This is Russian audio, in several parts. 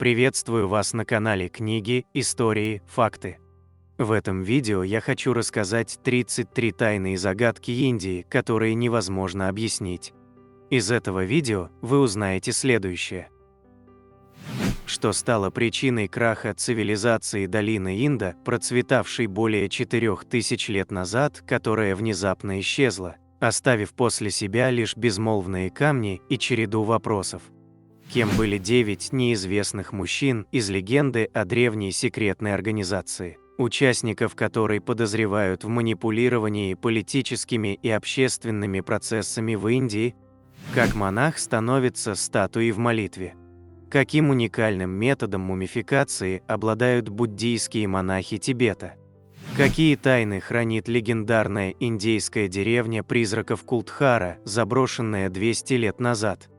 Приветствую вас на канале Книги, Истории, Факты. В этом видео я хочу рассказать 33 тайные загадки Индии, которые невозможно объяснить. Из этого видео вы узнаете следующее. Что стало причиной краха цивилизации долины Инда, процветавшей более 4000 лет назад, которая внезапно исчезла, оставив после себя лишь безмолвные камни и череду вопросов. Кем были 9 неизвестных мужчин из легенды о древней секретной организации, участников которой подозревают в манипулировании политическими и общественными процессами в Индии? Как монах становится статуей в молитве? Каким уникальным методом мумификации обладают буддийские монахи Тибета? Какие тайны хранит легендарная индейская деревня призраков Култхара, заброшенная 200 лет назад?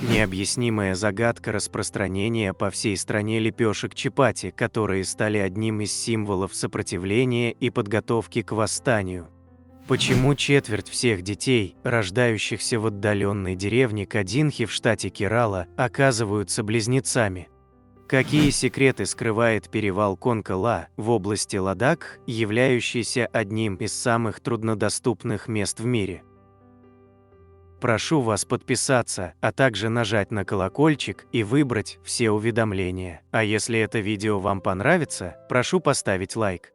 Необъяснимая загадка распространения по всей стране лепешек чапати, которые стали одним из символов сопротивления и подготовки к восстанию. Почему четверть всех детей, рождающихся в отдаленной деревне Кадинхи в штате Керала, оказываются близнецами? Какие секреты скрывает перевал Конка-Ла в области Ладак, являющийся одним из самых труднодоступных мест в мире? Прошу вас подписаться, а также нажать на колокольчик и выбрать все уведомления. А если это видео вам понравится, прошу поставить лайк.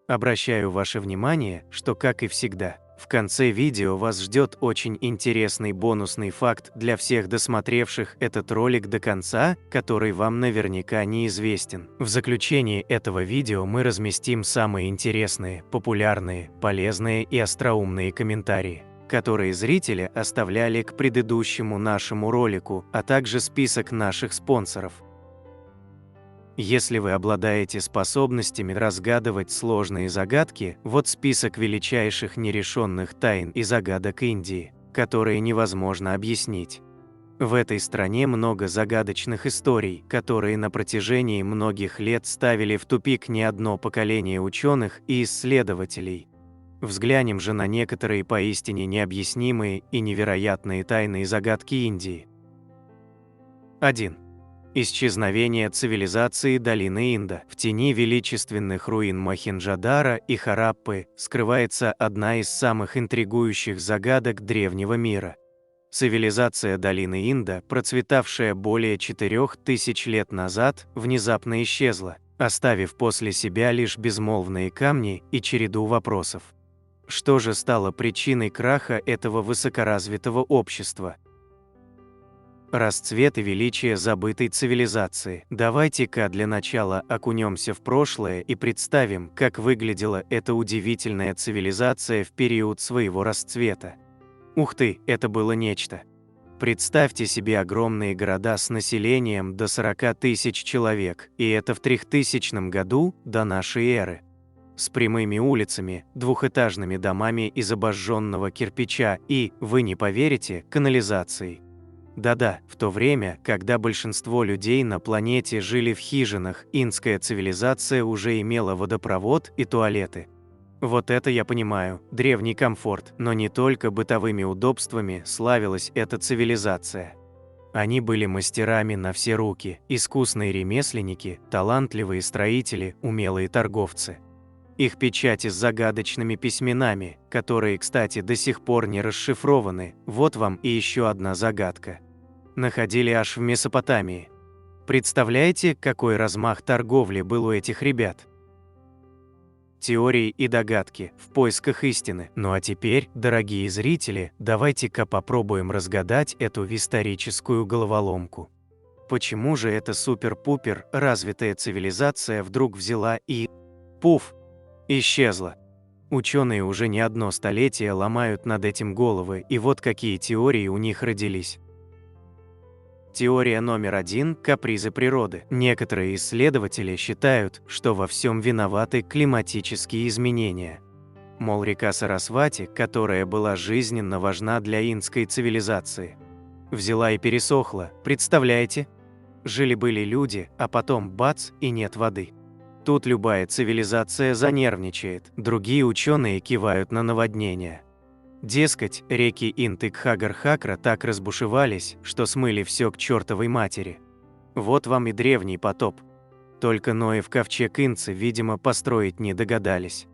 Обращаю ваше внимание, что, как и всегда, в конце видео вас ждет очень интересный бонусный факт для всех досмотревших этот ролик до конца, который вам наверняка неизвестен. В заключении этого видео мы разместим самые интересные, популярные, полезные и остроумные комментарии, которые зрители оставляли к предыдущему нашему ролику, а также список наших спонсоров. Если вы обладаете способностями разгадывать сложные загадки, вот список величайших нерешенных тайн и загадок Индии, которые невозможно объяснить. В этой стране много загадочных историй, которые на протяжении многих лет ставили в тупик не одно поколение ученых и исследователей. Взглянем же на некоторые поистине необъяснимые и невероятные тайные загадки Индии. 1. Исчезновение цивилизации долины Инда. В тени величественных руин Мохенджодара и Хараппы скрывается одна из самых интригующих загадок древнего мира. Цивилизация долины Инда, процветавшая более 4000 лет назад, внезапно исчезла, оставив после себя лишь безмолвные камни и череду вопросов. Что же стало причиной краха этого высокоразвитого общества? Расцвет и величие забытой цивилизации. Давайте-ка для начала окунемся в прошлое и представим, как выглядела эта удивительная цивилизация в период своего расцвета. Ух ты, это было нечто. Представьте себе огромные города с населением до 40 тысяч человек, и это в 3000 году до нашей эры. С прямыми улицами, двухэтажными домами из обожженного кирпича и, вы не поверите, канализацией. Да-да, в то время, когда большинство людей на планете жили в хижинах, индская цивилизация уже имела водопровод и туалеты. Вот это я понимаю, древний комфорт, но не только бытовыми удобствами славилась эта цивилизация. Они были мастерами на все руки, искусные ремесленники, талантливые строители, умелые торговцы. Их печати с загадочными письменами, которые, кстати, до сих пор не расшифрованы, вот вам и еще одна загадка. Находили аж в Месопотамии. Представляете, какой размах торговли был у этих ребят? Теории и догадки в поисках истины. Ну а теперь, дорогие зрители, давайте-ка попробуем разгадать эту историческую головоломку. Почему же эта супер-пупер развитая цивилизация вдруг взяла и... пуф! Исчезла. Ученые уже не одно столетие ломают над этим головы, и вот какие теории у них родились. Теория номер 1 – капризы природы. Некоторые исследователи считают, что во всем виноваты климатические изменения. Мол, река Сарасвати, которая была жизненно важна для индской цивилизации, взяла и пересохла, представляете? Жили-были люди, а потом бац, и нет воды. Тут любая цивилизация занервничает, другие ученые кивают на наводнения. Дескать, реки Инд и Кхагар-Хакра так разбушевались, что смыли все к чертовой матери. Вот вам и древний потоп. Только Ноев ковчег инцы, видимо, построить не догадались.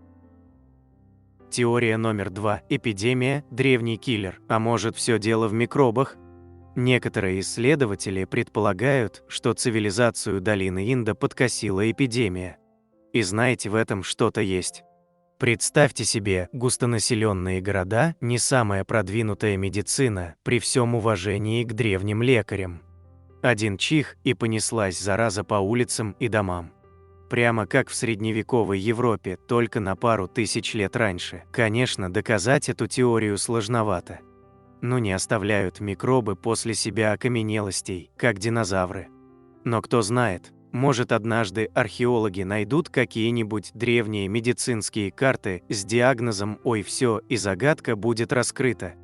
Теория номер 2. Эпидемия – древний киллер. А может, все дело в микробах? Некоторые исследователи предполагают, что цивилизацию долины Инда подкосила эпидемия. И знаете, в этом что-то есть. Представьте себе, густонаселенные города – не самая продвинутая медицина, при всем уважении к древним лекарям. Один чих, и понеслась зараза по улицам и домам. Прямо как в средневековой Европе, только на пару тысяч лет раньше. Конечно, доказать эту теорию сложновато. Но не оставляют микробы после себя окаменелостей, как динозавры. Но кто знает, может, однажды археологи найдут какие-нибудь древние медицинские карты с диагнозом «Ой, все», и загадка будет раскрыта.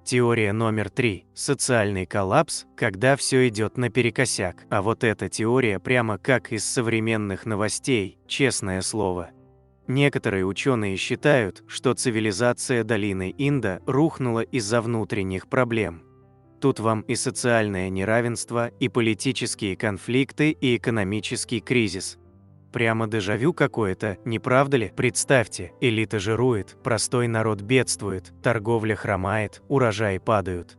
Теория номер 3. Социальный коллапс, когда все идет наперекосяк. А вот эта теория прямо как из современных новостей, честное слово. Некоторые ученые считают, что цивилизация долины Инда рухнула из-за внутренних проблем. Тут вам и социальное неравенство, и политические конфликты, и экономический кризис. Прямо дежавю какое-то, не правда ли? Представьте, элита жирует, простой народ бедствует, торговля хромает, урожаи падают.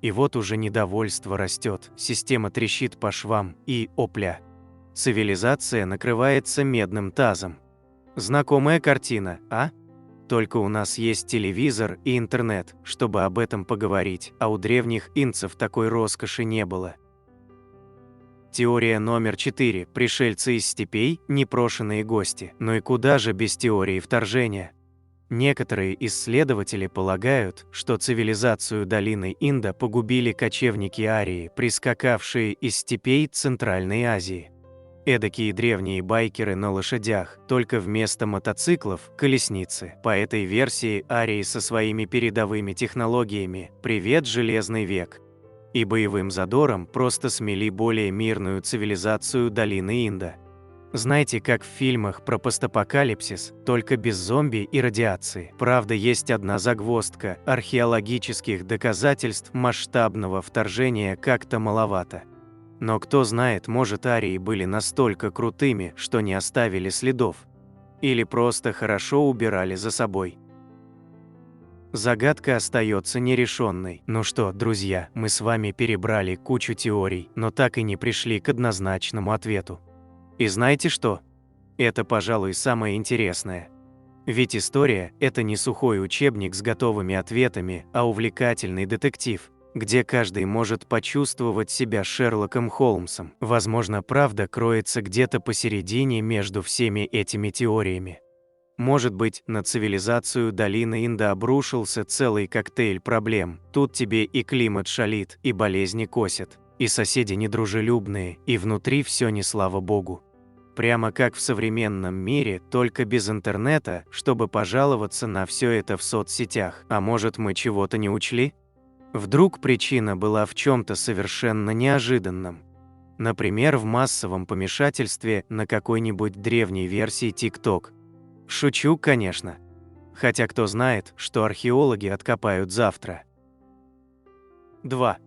И вот уже недовольство растет, система трещит по швам, и, опля, цивилизация накрывается медным тазом. Знакомая картина, а? Только у нас есть телевизор и интернет, чтобы об этом поговорить, а у древних инцев такой роскоши не было. Теория номер 4. Пришельцы из степей – непрошенные гости. Но и куда же без теории вторжения? Некоторые исследователи полагают, что цивилизацию долины Инда погубили кочевники-арии, прискакавшие из степей Центральной Азии. Эдакие древние байкеры на лошадях, только вместо мотоциклов – колесницы. По этой версии арии со своими передовыми технологиями – привет, железный век. И боевым задором просто смели более мирную цивилизацию долины Инда. Знаете, как в фильмах про постапокалипсис, только без зомби и радиации. Правда, есть одна загвоздка – археологических доказательств масштабного вторжения как-то маловато. Но кто знает, может, арии были настолько крутыми, что не оставили следов. Или просто хорошо убирали за собой. Загадка остается нерешенной. Ну что, друзья, мы с вами перебрали кучу теорий, но так и не пришли к однозначному ответу. И знаете что? Это, пожалуй, самое интересное. Ведь история – это не сухой учебник с готовыми ответами, а увлекательный детектив, где каждый может почувствовать себя Шерлоком Холмсом. Возможно, правда кроется где-то посередине между всеми этими теориями. Может быть, на цивилизацию долины Инда обрушился целый коктейль проблем. Тут тебе и климат шалит, и болезни косят, и соседи недружелюбные, и внутри все не слава богу. Прямо как в современном мире, только без интернета, чтобы пожаловаться на все это в соцсетях. А может, мы чего-то не учли? Вдруг причина была в чем-то совершенно неожиданном. Например, в массовом помешательстве на какой-нибудь древней версии TikTok. Шучу, конечно. Хотя кто знает, что археологи откопают завтра. 2.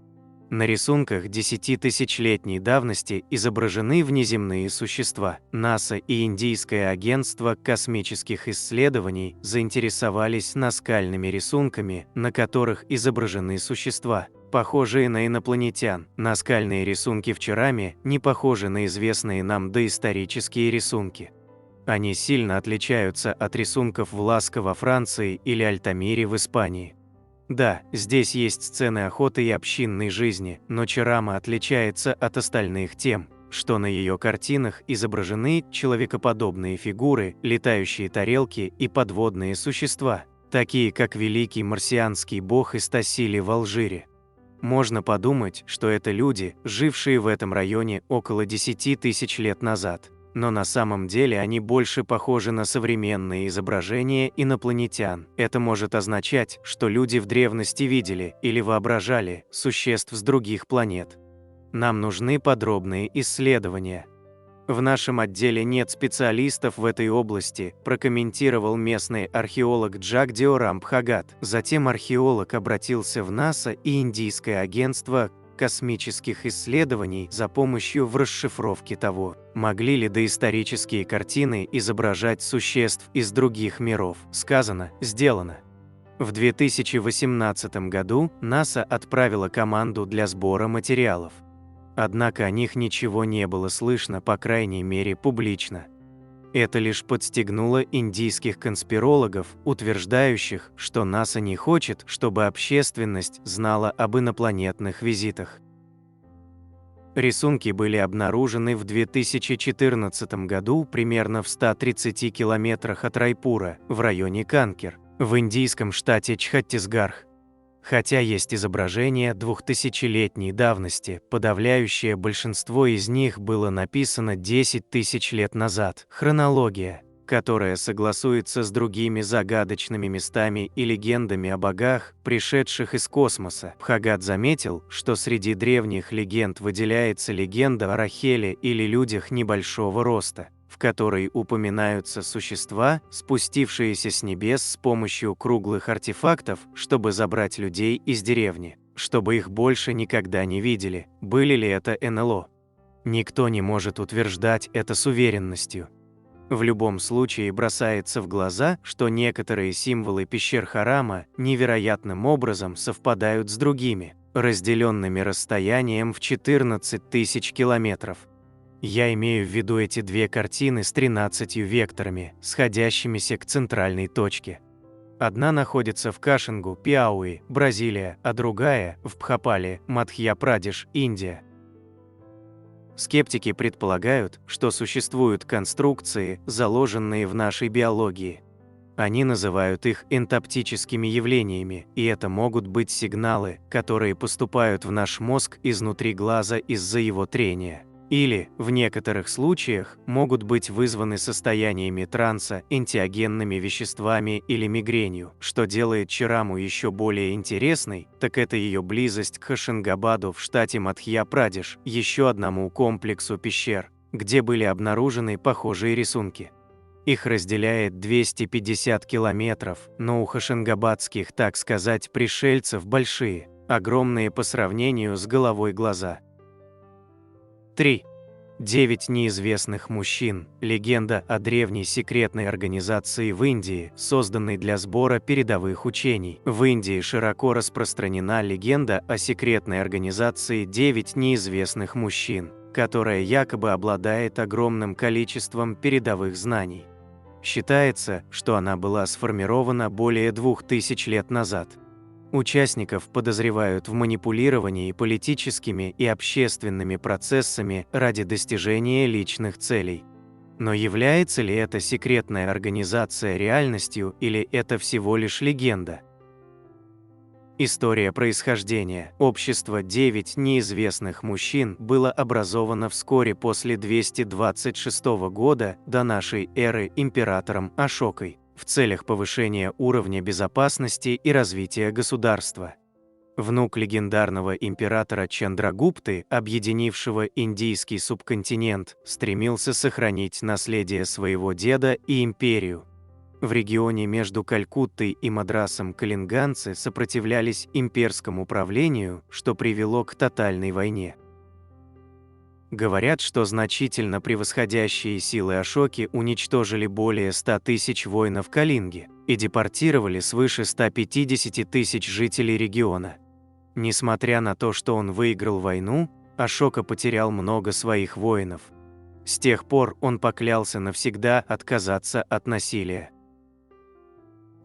На рисунках 10-тысячелетней давности изображены внеземные существа. НАСА и Индийское агентство космических исследований заинтересовались наскальными рисунками, на которых изображены существа, похожие на инопланетян. Наскальные рисунки в Чараме не похожи на известные нам доисторические рисунки. Они сильно отличаются от рисунков в Ласко во Франции или Альтамире в Испании. Да, здесь есть сцены охоты и общинной жизни, но Чарама отличается от остальных тем, что на ее картинах изображены человекоподобные фигуры, летающие тарелки и подводные существа, такие как великий марсианский бог Истасили в Алжире. Можно подумать, что это люди, жившие в этом районе около 10 тысяч лет назад. Но на самом деле они больше похожи на современные изображения инопланетян. Это может означать, что люди в древности видели или воображали существ с других планет. Нам нужны подробные исследования. В нашем отделе нет специалистов в этой области, прокомментировал местный археолог Джагдио Рамбхагат. Затем археолог обратился в НАСА и Индийское агентство космических исследований за помощью в расшифровке того, могли ли доисторические картины изображать существ из других миров. Сказано, сделано. В 2018 году НАСА отправила команду для сбора материалов. Однако о них ничего не было слышно, по крайней мере, публично. Это лишь подстегнуло индийских конспирологов, утверждающих, что НАСА не хочет, чтобы общественность знала об инопланетных визитах. Рисунки были обнаружены в 2014 году примерно в 130 километрах от Райпура, в районе Канкер, в индийском штате Чхаттисгарх. Хотя есть изображения 2000-летней давности, подавляющее большинство из них было написано 10 тысяч лет назад. Хронология, которая согласуется с другими загадочными местами и легендами о богах, пришедших из космоса. Бхагат заметил, что среди древних легенд выделяется легенда о Рахеле или людях небольшого роста, в которой упоминаются существа, спустившиеся с небес с помощью круглых артефактов, чтобы забрать людей из деревни, чтобы их больше никогда не видели. Были ли это НЛО? Никто не может утверждать это с уверенностью. В любом случае бросается в глаза, что некоторые символы пещер Харама невероятным образом совпадают с другими, разделенными расстоянием в 14 тысяч километров. Я имею в виду эти две картины с 13 векторами, сходящимися к центральной точке. Одна находится в Кашингу, Пиауи, Бразилия, а другая – в Бхопале, Мадхья-Прадеш, Индия. Скептики предполагают, что существуют конструкции, заложенные в нашей биологии. Они называют их энтоптическими явлениями, и это могут быть сигналы, которые поступают в наш мозг изнутри глаза из-за его трения. Или, в некоторых случаях, могут быть вызваны состояниями транса, энтеогенными веществами или мигренью. Что делает Чараму еще более интересной, так это ее близость к Хошингабаду в штате Мадхья-Прадеш, еще одному комплексу пещер, где были обнаружены похожие рисунки. Их разделяет 250 километров, но у хошингабадских, так сказать, пришельцев большие, огромные по сравнению с головой глаза. 3. 9 неизвестных мужчин. Легенда о древней секретной организации в Индии, созданной для сбора передовых учений. В Индии широко распространена легенда о секретной организации 9 неизвестных мужчин, которая якобы обладает огромным количеством передовых знаний. Считается, что она была сформирована более 2000 лет назад. Участников подозревают в манипулировании политическими и общественными процессами ради достижения личных целей. Но является ли эта секретная организация реальностью или это всего лишь легенда? История происхождения. Общество 9 неизвестных мужчин было образовано вскоре после 226 года до нашей эры императором Ашокой в целях повышения уровня безопасности и развития государства. Внук легендарного императора Чандрагупты, объединившего индийский субконтинент, стремился сохранить наследие своего деда и империю. В регионе между Калькуттой и Мадрасом калинганцы сопротивлялись имперскому правлению, что привело к тотальной войне. Говорят, что значительно превосходящие силы Ашоки уничтожили более 100 тысяч воинов Калинги и депортировали свыше 150 тысяч жителей региона. Несмотря на то, что он выиграл войну, Ашока потерял много своих воинов. С тех пор он поклялся навсегда отказаться от насилия.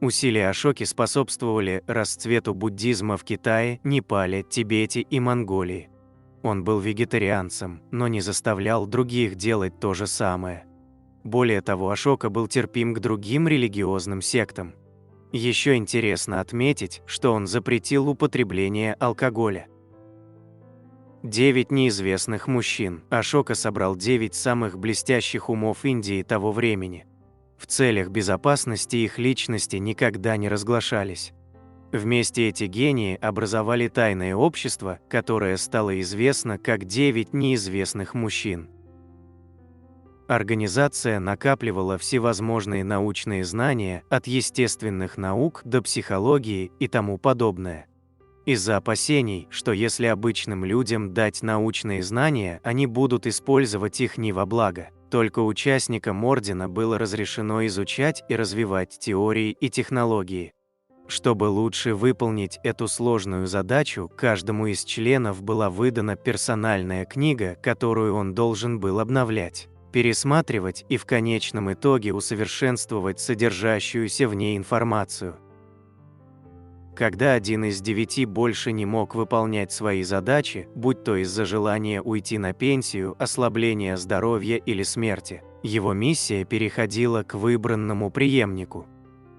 Усилия Ашоки способствовали расцвету буддизма в Китае, Непале, Тибете и Монголии. Он был вегетарианцем, но не заставлял других делать то же самое. Более того, Ашока был терпим к другим религиозным сектам. Еще интересно отметить, что он запретил употребление алкоголя. 9 неизвестных мужчин. Ашока собрал 9 самых блестящих умов Индии того времени. В целях безопасности их личности никогда не разглашались. Вместе эти гении образовали тайное общество, которое стало известно как 9 неизвестных мужчин. Организация накапливала всевозможные научные знания от естественных наук до психологии и тому подобное. Из-за опасений, что если обычным людям дать научные знания, они будут использовать их не во благо. Только участникам ордена было разрешено изучать и развивать теории и технологии. Чтобы лучше выполнить эту сложную задачу, каждому из членов была выдана персональная книга, которую он должен был обновлять, пересматривать и в конечном итоге усовершенствовать содержащуюся в ней информацию. Когда один из 9 больше не мог выполнять свои задачи, будь то из-за желания уйти на пенсию, ослабления здоровья или смерти, его миссия переходила к выбранному преемнику.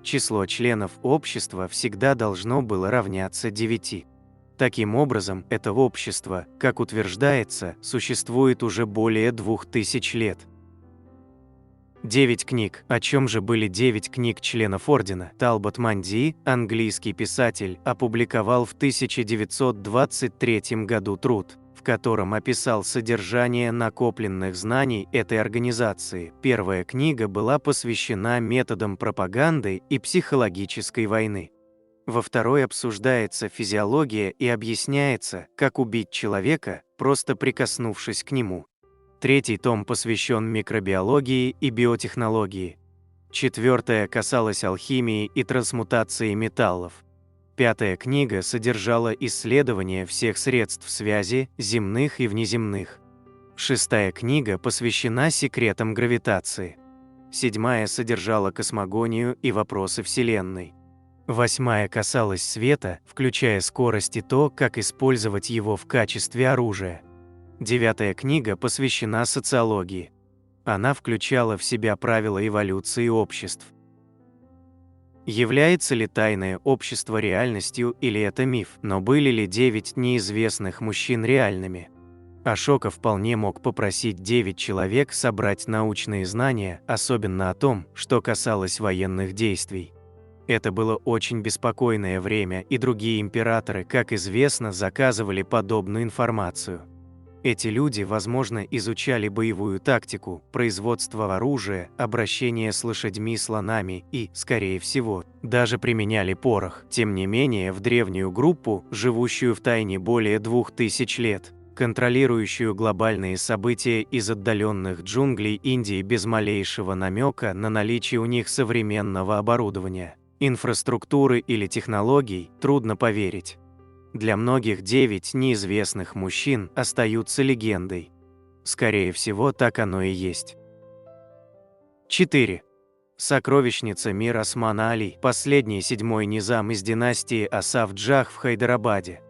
Число членов общества всегда должно было равняться 9. Таким образом, это общество, как утверждается, существует уже более 2000 лет. 9 книг. О чем же были 9 книг членов ордена? Талбот Манди, английский писатель, опубликовал в 1923 году труд, в котором описал содержание накопленных знаний этой организации. Первая книга была посвящена методам пропаганды и психологической войны. Во второй обсуждается физиология и объясняется, как убить человека, просто прикоснувшись к нему. Третий том посвящен микробиологии и биотехнологии. Четвертая касалась алхимии и трансмутации металлов. Пятая книга содержала исследования всех средств связи, земных и внеземных. Шестая книга посвящена секретам гравитации. Седьмая содержала космогонию и вопросы Вселенной. Восьмая касалась света, включая скорость и то, как использовать его в качестве оружия. Девятая книга посвящена социологии. Она включала в себя правила эволюции обществ. Является ли тайное общество реальностью или это миф? Но были ли 9 неизвестных мужчин реальными? Ашока вполне мог попросить 9 человек собрать научные знания, особенно о том, что касалось военных действий. Это было очень беспокойное время, и другие императоры, как известно, заказывали подобную информацию. Эти люди, возможно, изучали боевую тактику, производство оружия, обращение с лошадьми-слонами и, скорее всего, даже применяли порох. Тем не менее, в древнюю группу, живущую в тайне более 2000 лет, контролирующую глобальные события из отдаленных джунглей Индии без малейшего намека на наличие у них современного оборудования, инфраструктуры или технологий, трудно поверить. Для многих 9 неизвестных мужчин остаются легендой. Скорее всего, так оно и есть. 4. Сокровищница Мир Османа Али, последний 7-й низам из династии Асаф-Джах в Хайдарабаде.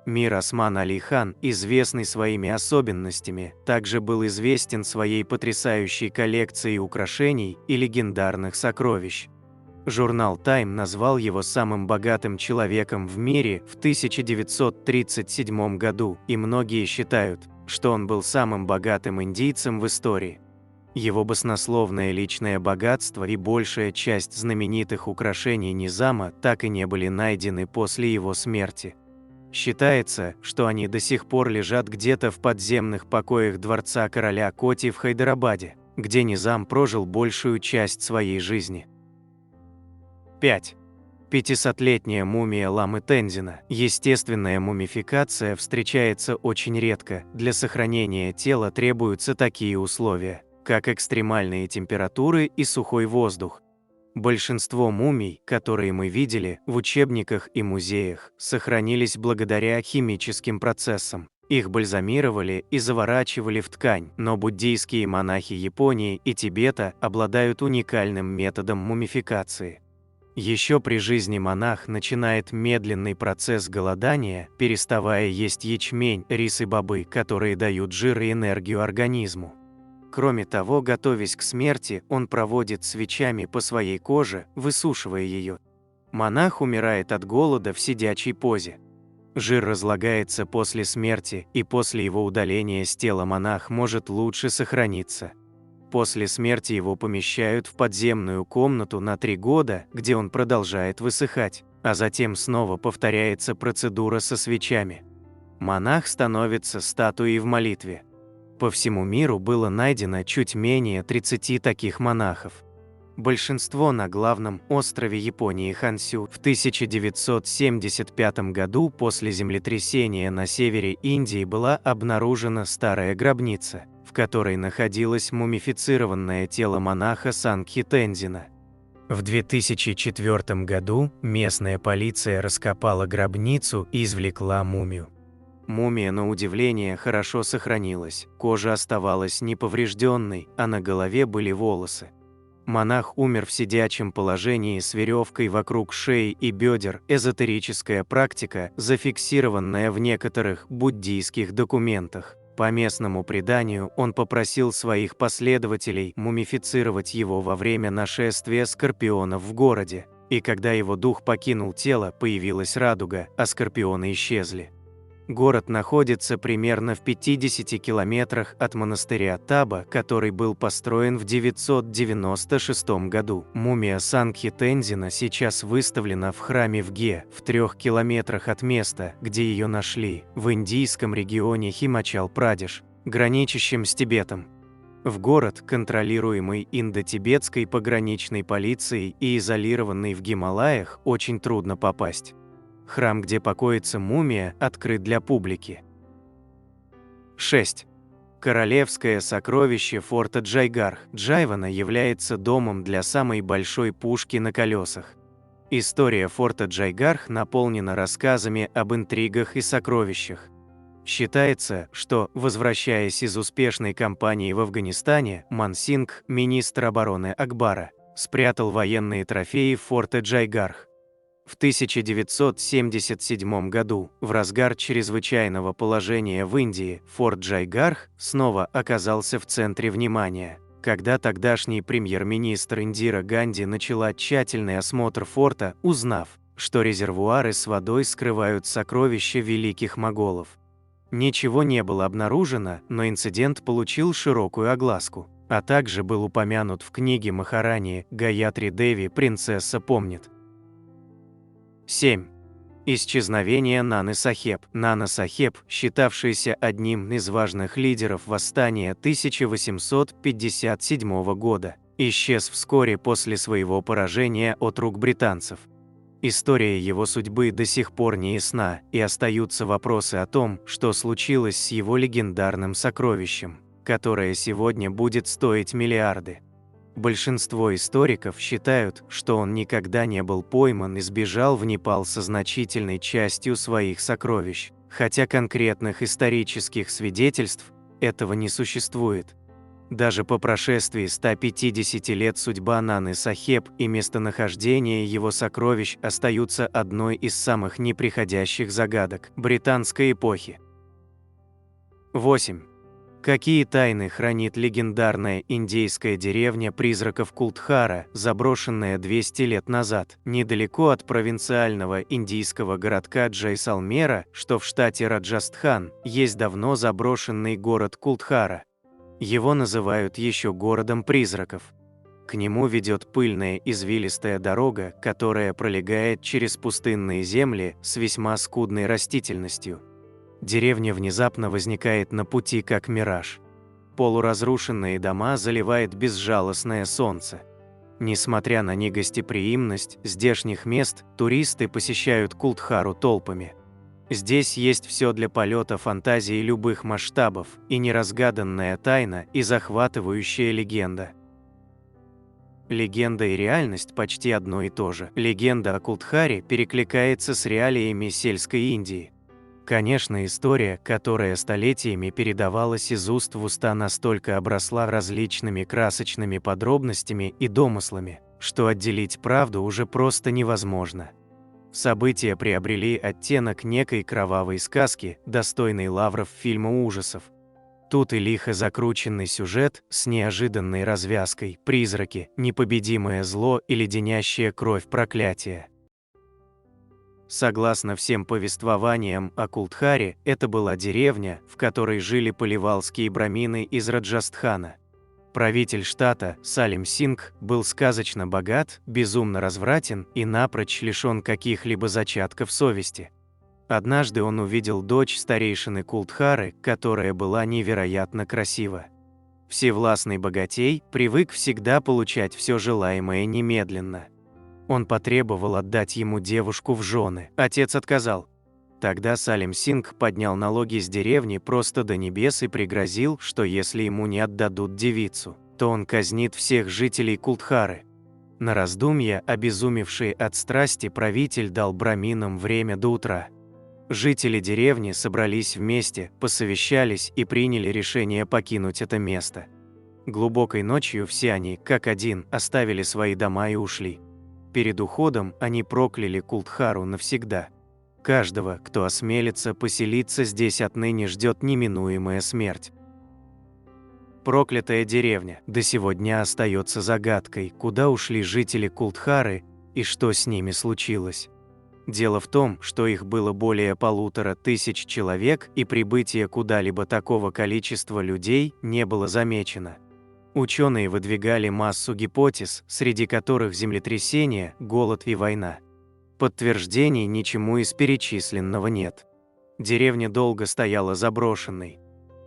Мир Осман Али хан, известный своими особенностями, также был известен своей потрясающей коллекцией украшений и легендарных сокровищ. Журнал Time назвал его самым богатым человеком в мире в 1937 году, и многие считают, что он был самым богатым индийцем в истории. Его баснословное личное богатство и большая часть знаменитых украшений Низама так и не были найдены после его смерти. Считается, что они до сих пор лежат где-то в подземных покоях дворца короля Коти в Хайдарабаде, где Низам прожил большую часть своей жизни. 5. 500-летняя мумия ламы Тензина. Естественная мумификация встречается очень редко. Для сохранения тела требуются такие условия, как экстремальные температуры и сухой воздух. Большинство мумий, которые мы видели в учебниках и музеях, сохранились благодаря химическим процессам. Их бальзамировали и заворачивали в ткань, но буддийские монахи Японии и Тибета обладают уникальным методом мумификации. Еще при жизни монах начинает медленный процесс голодания, переставая есть ячмень, рис и бобы, которые дают жир и энергию организму. Кроме того, готовясь к смерти, он проводит свечами по своей коже, высушивая ее. Монах умирает от голода в сидячей позе. Жир разлагается после смерти, и после его удаления с тела монах может лучше сохраниться. После смерти его помещают в подземную комнату на 3 года, где он продолжает высыхать, а затем снова повторяется процедура со свечами. Монах становится статуей в молитве. По всему миру было найдено чуть менее 30 таких монахов. Большинство на главном острове Японии Хансю. В 1975 году после землетрясения на севере Индии была обнаружена старая гробница, в которой находилось мумифицированное тело монаха Сангхи Тензина. В 2004 году местная полиция раскопала гробницу и извлекла мумию. Мумия, на удивление, хорошо сохранилась, кожа оставалась неповрежденной, а на голове были волосы. Монах умер в сидячем положении с веревкой вокруг шеи и бедер, эзотерическая практика, зафиксированная в некоторых буддийских документах. По местному преданию, он попросил своих последователей мумифицировать его во время нашествия скорпионов в городе, и когда его дух покинул тело, появилась радуга, а скорпионы исчезли. Город находится примерно в 50 километрах от монастыря Таба, который был построен в 996 году. Мумия Сангхи Тензина сейчас выставлена в храме в Ге, в 3 километрах от места, где ее нашли, в индийском регионе Химачал-Прадеш, граничащем с Тибетом. В город, контролируемый индо-тибетской пограничной полицией и изолированный в Гималаях, очень трудно попасть. Храм, где покоится мумия, открыт для публики. 6. Королевское сокровище форта Джайгарх Джайвана является домом для самой большой пушки на колесах. История форта Джайгарх наполнена рассказами об интригах и сокровищах. Считается, что, возвращаясь из успешной кампании в Афганистане, Ман Сингх, министр обороны Акбара, спрятал военные трофеи форта Джайгарх. В 1977 году, в разгар чрезвычайного положения в Индии, форт Джайгарх снова оказался в центре внимания, когда тогдашний премьер-министр Индира Ганди начала тщательный осмотр форта, узнав, что резервуары с водой скрывают сокровища великих моголов. Ничего не было обнаружено, но инцидент получил широкую огласку, а также был упомянут в книге Махарани Гаятри Деви «Принцесса помнит». 7. Исчезновение Наны Сахеб. Нана Сахеб, считавшийся одним из важных лидеров восстания 1857 года, исчез вскоре после своего поражения от рук британцев. История его судьбы до сих пор не ясна, и остаются вопросы о том, что случилось с его легендарным сокровищем, которое сегодня будет стоить миллиарды. Большинство историков считают, что он никогда не был пойман и сбежал в Непал со значительной частью своих сокровищ, хотя конкретных исторических свидетельств этого не существует. Даже по прошествии 150 лет судьба Наны Сахеб и местонахождение его сокровищ остаются одной из самых неприходящих загадок британской эпохи. 8. Какие тайны хранит легендарная индейская деревня призраков Култхара, заброшенная 200 лет назад, недалеко от провинциального индийского городка Джайсалмера, что в штате Раджастхан, есть давно заброшенный город Култхара. Его называют еще городом призраков. К нему ведет пыльная извилистая дорога, которая пролегает через пустынные земли с весьма скудной растительностью. Деревня внезапно возникает на пути как мираж. Полуразрушенные дома заливает безжалостное солнце. Несмотря на негостеприимность здешних мест, туристы посещают Култхару толпами. Здесь есть все для полета фантазии любых масштабов, и неразгаданная тайна, и захватывающая легенда. Легенда и реальность почти одно и то же. Легенда о Култхаре перекликается с реалиями сельской Индии. Конечно, история, которая столетиями передавалась из уст в уста, настолько обросла различными красочными подробностями и домыслами, что отделить правду уже просто невозможно. События приобрели оттенок некой кровавой сказки, достойной лавров фильма ужасов. Тут и лихо закрученный сюжет с неожиданной развязкой, призраки, непобедимое зло и леденящая кровь проклятия. Согласно всем повествованиям о Култхаре, это была деревня, в которой жили поливалские брамины из Раджастхана. Правитель штата, Салим Сингх, был сказочно богат, безумно развратен и напрочь лишен каких-либо зачатков совести. Однажды он увидел дочь старейшины Култхары, которая была невероятно красива. Всевластный богатей привык всегда получать все желаемое немедленно. Он потребовал отдать ему девушку в жены. Отец отказал. Тогда Салим Синг поднял налоги с деревни просто до небес и пригрозил, что если ему не отдадут девицу, то он казнит всех жителей Култхары. На раздумья, обезумевший от страсти, правитель дал браминам время до утра. Жители деревни собрались вместе, посовещались и приняли решение покинуть это место. Глубокой ночью все они, как один, оставили свои дома и ушли. Перед уходом они прокляли Култхару навсегда. Каждого, кто осмелится поселиться здесь, отныне ждет неминуемая смерть. Проклятая деревня до сего дня остается загадкой, куда ушли жители Култхары и что с ними случилось. Дело в том, что их было более 1500 человек, и прибытие куда-либо такого количества людей не было замечено. Ученые выдвигали массу гипотез, среди которых землетрясение, голод и война. Подтверждений ничему из перечисленного нет. Деревня долго стояла заброшенной.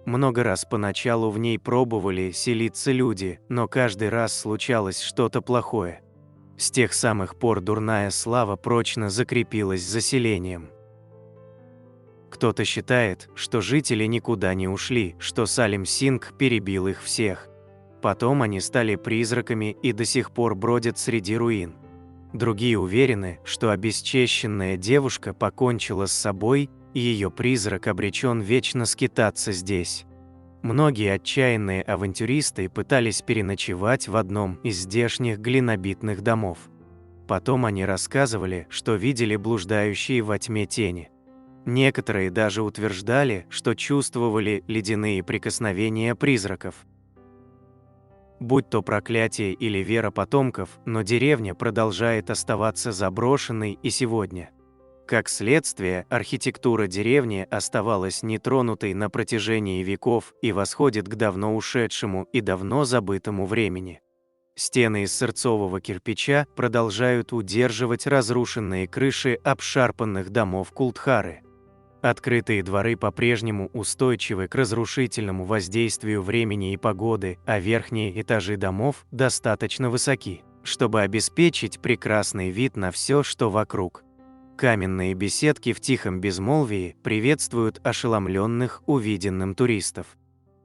Много раз поначалу в ней пробовали селиться люди, но каждый раз случалось что-то плохое. С тех самых пор дурная слава прочно закрепилась за селением. Кто-то считает, что жители никуда не ушли, что Салим Синг перебил их всех. Потом они стали призраками и до сих пор бродят среди руин. Другие уверены, что обесчещенная девушка покончила с собой, и ее призрак обречен вечно скитаться здесь. Многие отчаянные авантюристы пытались переночевать в одном из здешних глинобитных домов. Потом они рассказывали, что видели блуждающие во тьме тени. Некоторые даже утверждали, что чувствовали ледяные прикосновения призраков. Будь то проклятие или вера потомков, но деревня продолжает оставаться заброшенной и сегодня. Как следствие, архитектура деревни оставалась нетронутой на протяжении веков и восходит к давно ушедшему и давно забытому времени. Стены из сырцового кирпича продолжают удерживать разрушенные крыши обшарпанных домов Култхары. Открытые дворы по-прежнему устойчивы к разрушительному воздействию времени и погоды, а верхние этажи домов достаточно высоки, чтобы обеспечить прекрасный вид на все, что вокруг. Каменные беседки в тихом безмолвии приветствуют ошеломленных увиденным туристов.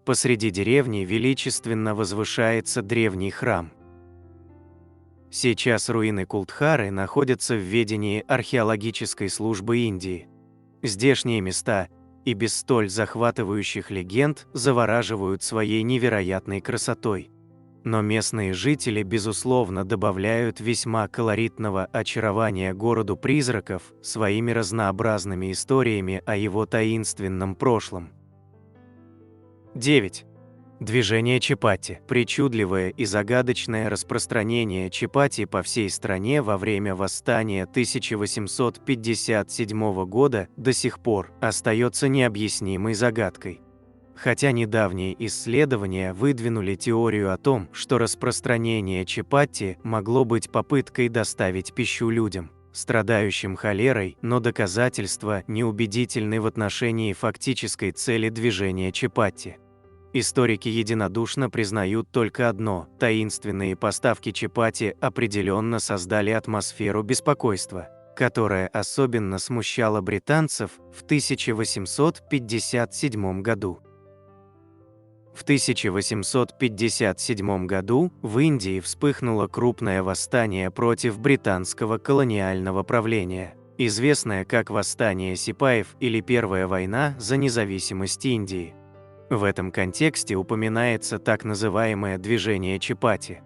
Посреди деревни величественно возвышается древний храм. Сейчас руины Култхары находятся в ведении археологической службы Индии. Здешние места, и без столь захватывающих легенд, завораживают своей невероятной красотой. Но местные жители, безусловно, добавляют весьма колоритного очарования городу призраков своими разнообразными историями о его таинственном прошлом. 9. Движение Чапати. Причудливое и загадочное распространение Чапати по всей стране во время восстания 1857 года до сих пор остается необъяснимой загадкой. Хотя недавние исследования выдвинули теорию о том, что распространение Чапати могло быть попыткой доставить пищу людям, страдающим холерой, но доказательства неубедительны в отношении фактической цели движения Чапати. Историки единодушно признают только одно – таинственные поставки Чапати определенно создали атмосферу беспокойства, которая особенно смущала британцев в 1857 году. В 1857 году в Индии вспыхнуло крупное восстание против британского колониального правления, известное как Восстание Сипаев или Первая война за независимость Индии. В этом контексте упоминается так называемое движение Чапати.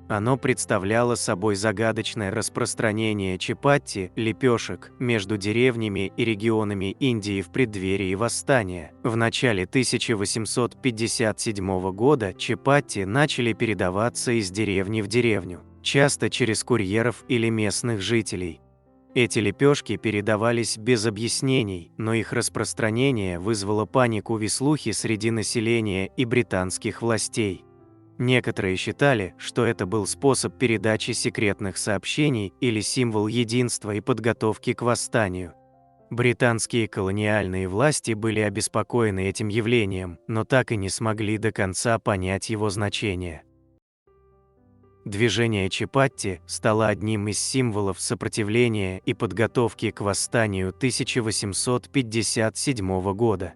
Оно представляло собой загадочное распространение чапати, лепешек, между деревнями и регионами Индии в преддверии восстания. В начале 1857 года чапати начали передаваться из деревни в деревню, часто через курьеров или местных жителей. Эти лепешки передавались без объяснений, но их распространение вызвало панику и слухи среди населения и британских властей. Некоторые считали, что это был способ передачи секретных сообщений или символ единства и подготовки к восстанию. Британские колониальные власти были обеспокоены этим явлением, но так и не смогли до конца понять его значение. Движение Чипатти стало одним из символов сопротивления и подготовки к восстанию 1857 года.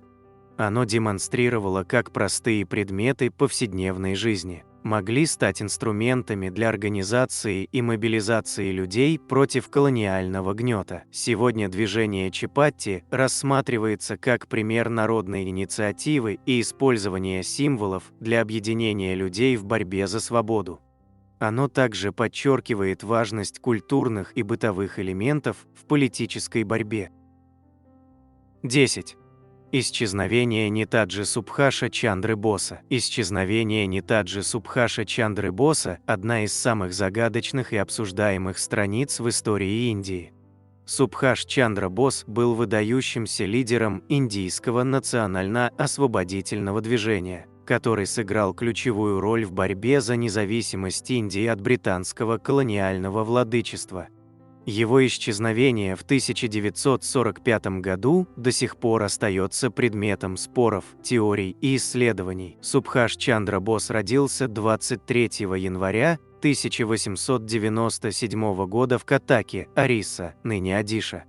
Оно демонстрировало, как простые предметы повседневной жизни могли стать инструментами для организации и мобилизации людей против колониального гнета. Сегодня движение Чипатти рассматривается как пример народной инициативы и использования символов для объединения людей в борьбе за свободу. Оно также подчеркивает важность культурных и бытовых элементов в политической борьбе. 10. Исчезновение Нетаджи Субхаша Чандры Боса. Исчезновение Нетаджи Субхаша Чандры Боса – одна из самых загадочных и обсуждаемых страниц в истории Индии. Субхаш Чандра Бос был выдающимся лидером индийского национально-освободительного движения, который сыграл ключевую роль в борьбе за независимость Индии от британского колониального владычества. Его исчезновение в 1945 году до сих пор остается предметом споров, теорий и исследований. Субхаш Чандра Бос родился 23 января 1897 года в Каттаке, Ориса, ныне Одиша.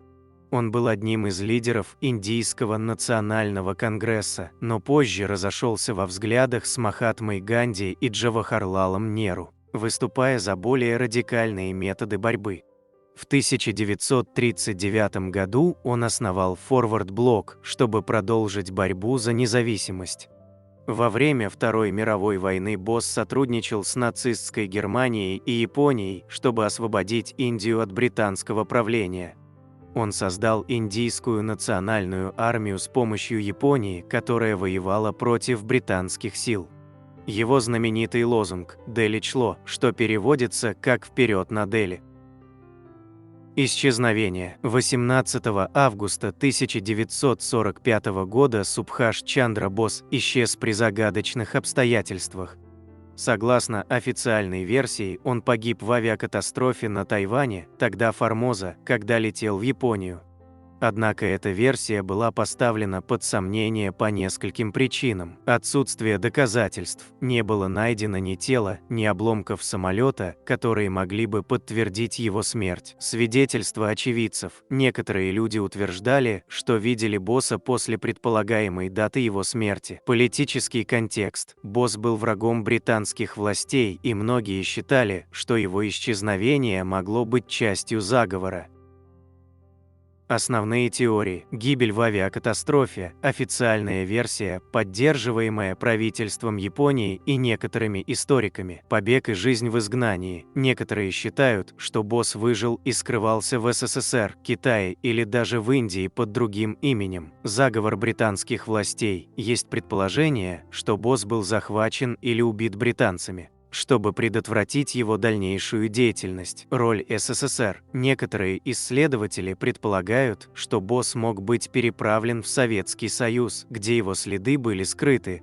Он был одним из лидеров Индийского национального конгресса, но позже разошелся во взглядах с Махатмой Ганди и Джавахарлалом Неру, выступая за более радикальные методы борьбы. В 1939 году он основал Forward Bloc, чтобы продолжить борьбу за независимость. Во время Второй мировой войны Босс сотрудничал с нацистской Германией и Японией, чтобы освободить Индию от британского правления. Он создал Индийскую национальную армию с помощью Японии, которая воевала против британских сил. Его знаменитый лозунг «Дели чло», что переводится как «Вперед на Дели». Исчезновение. 18 августа 1945 года Субхаш Чандра Бос исчез при загадочных обстоятельствах. Согласно официальной версии, он погиб в авиакатастрофе на Тайване, тогда Формоза, когда летел в Японию. Однако эта версия была поставлена под сомнение по нескольким причинам. Отсутствие доказательств. Не было найдено ни тела, ни обломков самолета, которые могли бы подтвердить его смерть. Свидетельства очевидцев. Некоторые люди утверждали, что видели Босса после предполагаемой даты его смерти. Политический контекст. Босс был врагом британских властей, и многие считали, что его исчезновение могло быть частью заговора. Основные теории. Гибель в авиакатастрофе. Официальная версия, поддерживаемая правительством Японии и некоторыми историками. Побег и жизнь в изгнании. Некоторые считают, что Босс выжил и скрывался в СССР, Китае или даже в Индии под другим именем. Заговор британских властей. Есть предположение, что Босс был захвачен или убит британцами, чтобы предотвратить его дальнейшую деятельность. Роль СССР. Некоторые исследователи предполагают, что Босс мог быть переправлен в Советский Союз, где его следы были скрыты.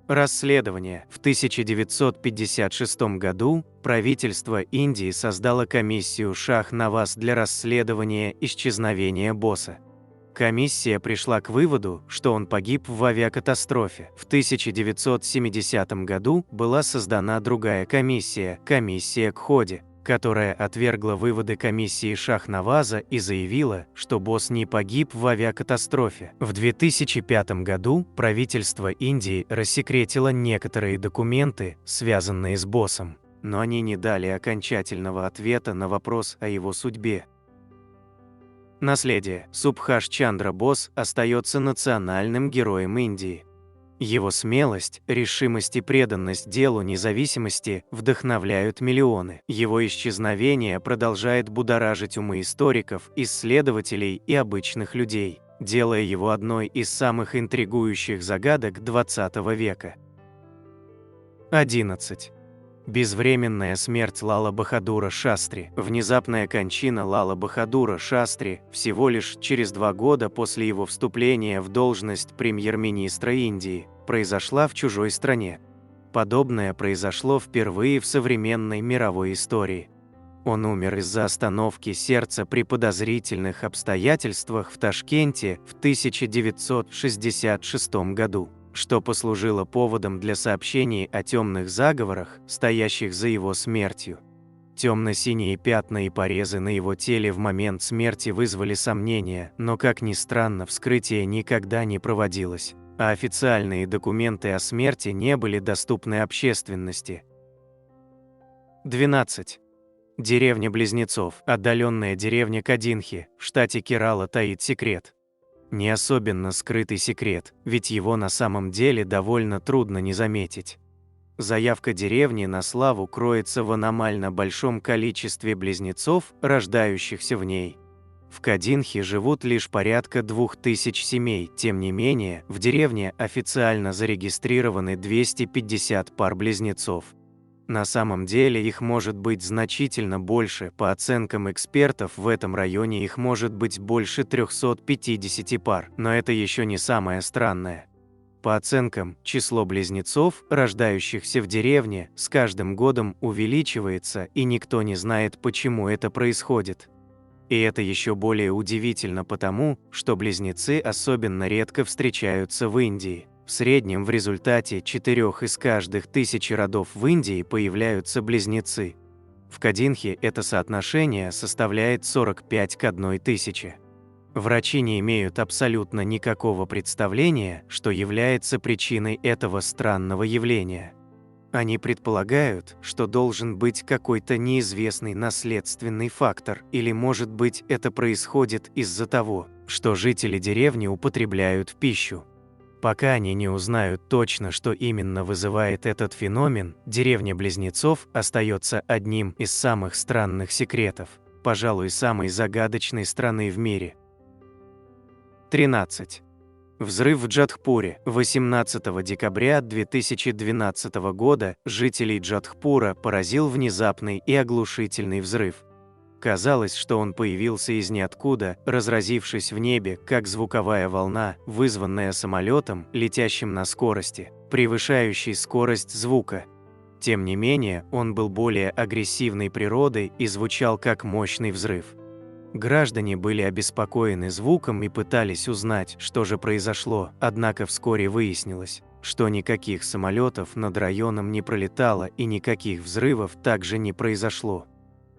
Расследование. В 1956 году правительство Индии создало комиссию Шах-Наваз для расследования исчезновения Босса. Комиссия пришла к выводу, что он погиб в авиакатастрофе. В 1970 году была создана другая комиссия – комиссия Кходи, которая отвергла выводы комиссии Шах-Наваза и заявила, что Босс не погиб в авиакатастрофе. В 2005 году правительство Индии рассекретило некоторые документы, связанные с Боссом, но они не дали окончательного ответа на вопрос о его судьбе. Наследие. Субхаш Чандра Бос остается национальным героем Индии. Его смелость, решимость и преданность делу независимости вдохновляют миллионы. Его исчезновение продолжает будоражить умы историков, исследователей и обычных людей, делая его одной из самых интригующих загадок XX века. 11. Безвременная смерть Лала Бахадура Шастри. Внезапная кончина Лала Бахадура Шастри всего лишь через 2 года после его вступления в должность премьер-министра Индии произошла в чужой стране. Подобное произошло впервые в современной мировой истории. Он умер из-за остановки сердца при подозрительных обстоятельствах в Ташкенте в 1966 году, что послужило поводом для сообщений о темных заговорах, стоящих за его смертью. Темно-синие пятна и порезы на его теле в момент смерти вызвали сомнения, но, как ни странно, вскрытие никогда не проводилось, а официальные документы о смерти не были доступны общественности. 12. Деревня Близнецов, отдаленная деревня Кадинхи, в штате Керала, таит секрет. Не особенно скрытый секрет, ведь его на самом деле довольно трудно не заметить. Заявка деревни на славу кроется в аномально большом количестве близнецов, рождающихся в ней. В Кадинхе живут лишь порядка 2000 семей, тем не менее, в деревне официально зарегистрированы 250 пар близнецов. На самом деле их может быть значительно больше, по оценкам экспертов в этом районе их может быть больше 350 пар, но это еще не самое странное. По оценкам, число близнецов, рождающихся в деревне, с каждым годом увеличивается, и никто не знает, почему это происходит. И это еще более удивительно потому, что близнецы особенно редко встречаются в Индии. В среднем в результате 4 из каждых 1000 родов в Индии появляются близнецы. В Кадинхе это соотношение составляет 45 к 1000. Врачи не имеют абсолютно никакого представления, что является причиной этого странного явления. Они предполагают, что должен быть какой-то неизвестный наследственный фактор, или, может быть, это происходит из-за того, что жители деревни употребляют в пищу. Пока они не узнают точно, что именно вызывает этот феномен, деревня Близнецов остается одним из самых странных секретов, пожалуй, самой загадочной страны в мире. 13. Взрыв в Джодхпуре. 18 декабря 2012 года жителей Джодхпура поразил внезапный и оглушительный взрыв. Казалось, что он появился из ниоткуда, разразившись в небе, как звуковая волна, вызванная самолетом, летящим на скорости, превышающей скорость звука. Тем не менее, он был более агрессивной природой и звучал как мощный взрыв. Граждане были обеспокоены звуком и пытались узнать, что же произошло, однако вскоре выяснилось, что никаких самолетов над районом не пролетало и никаких взрывов также не произошло.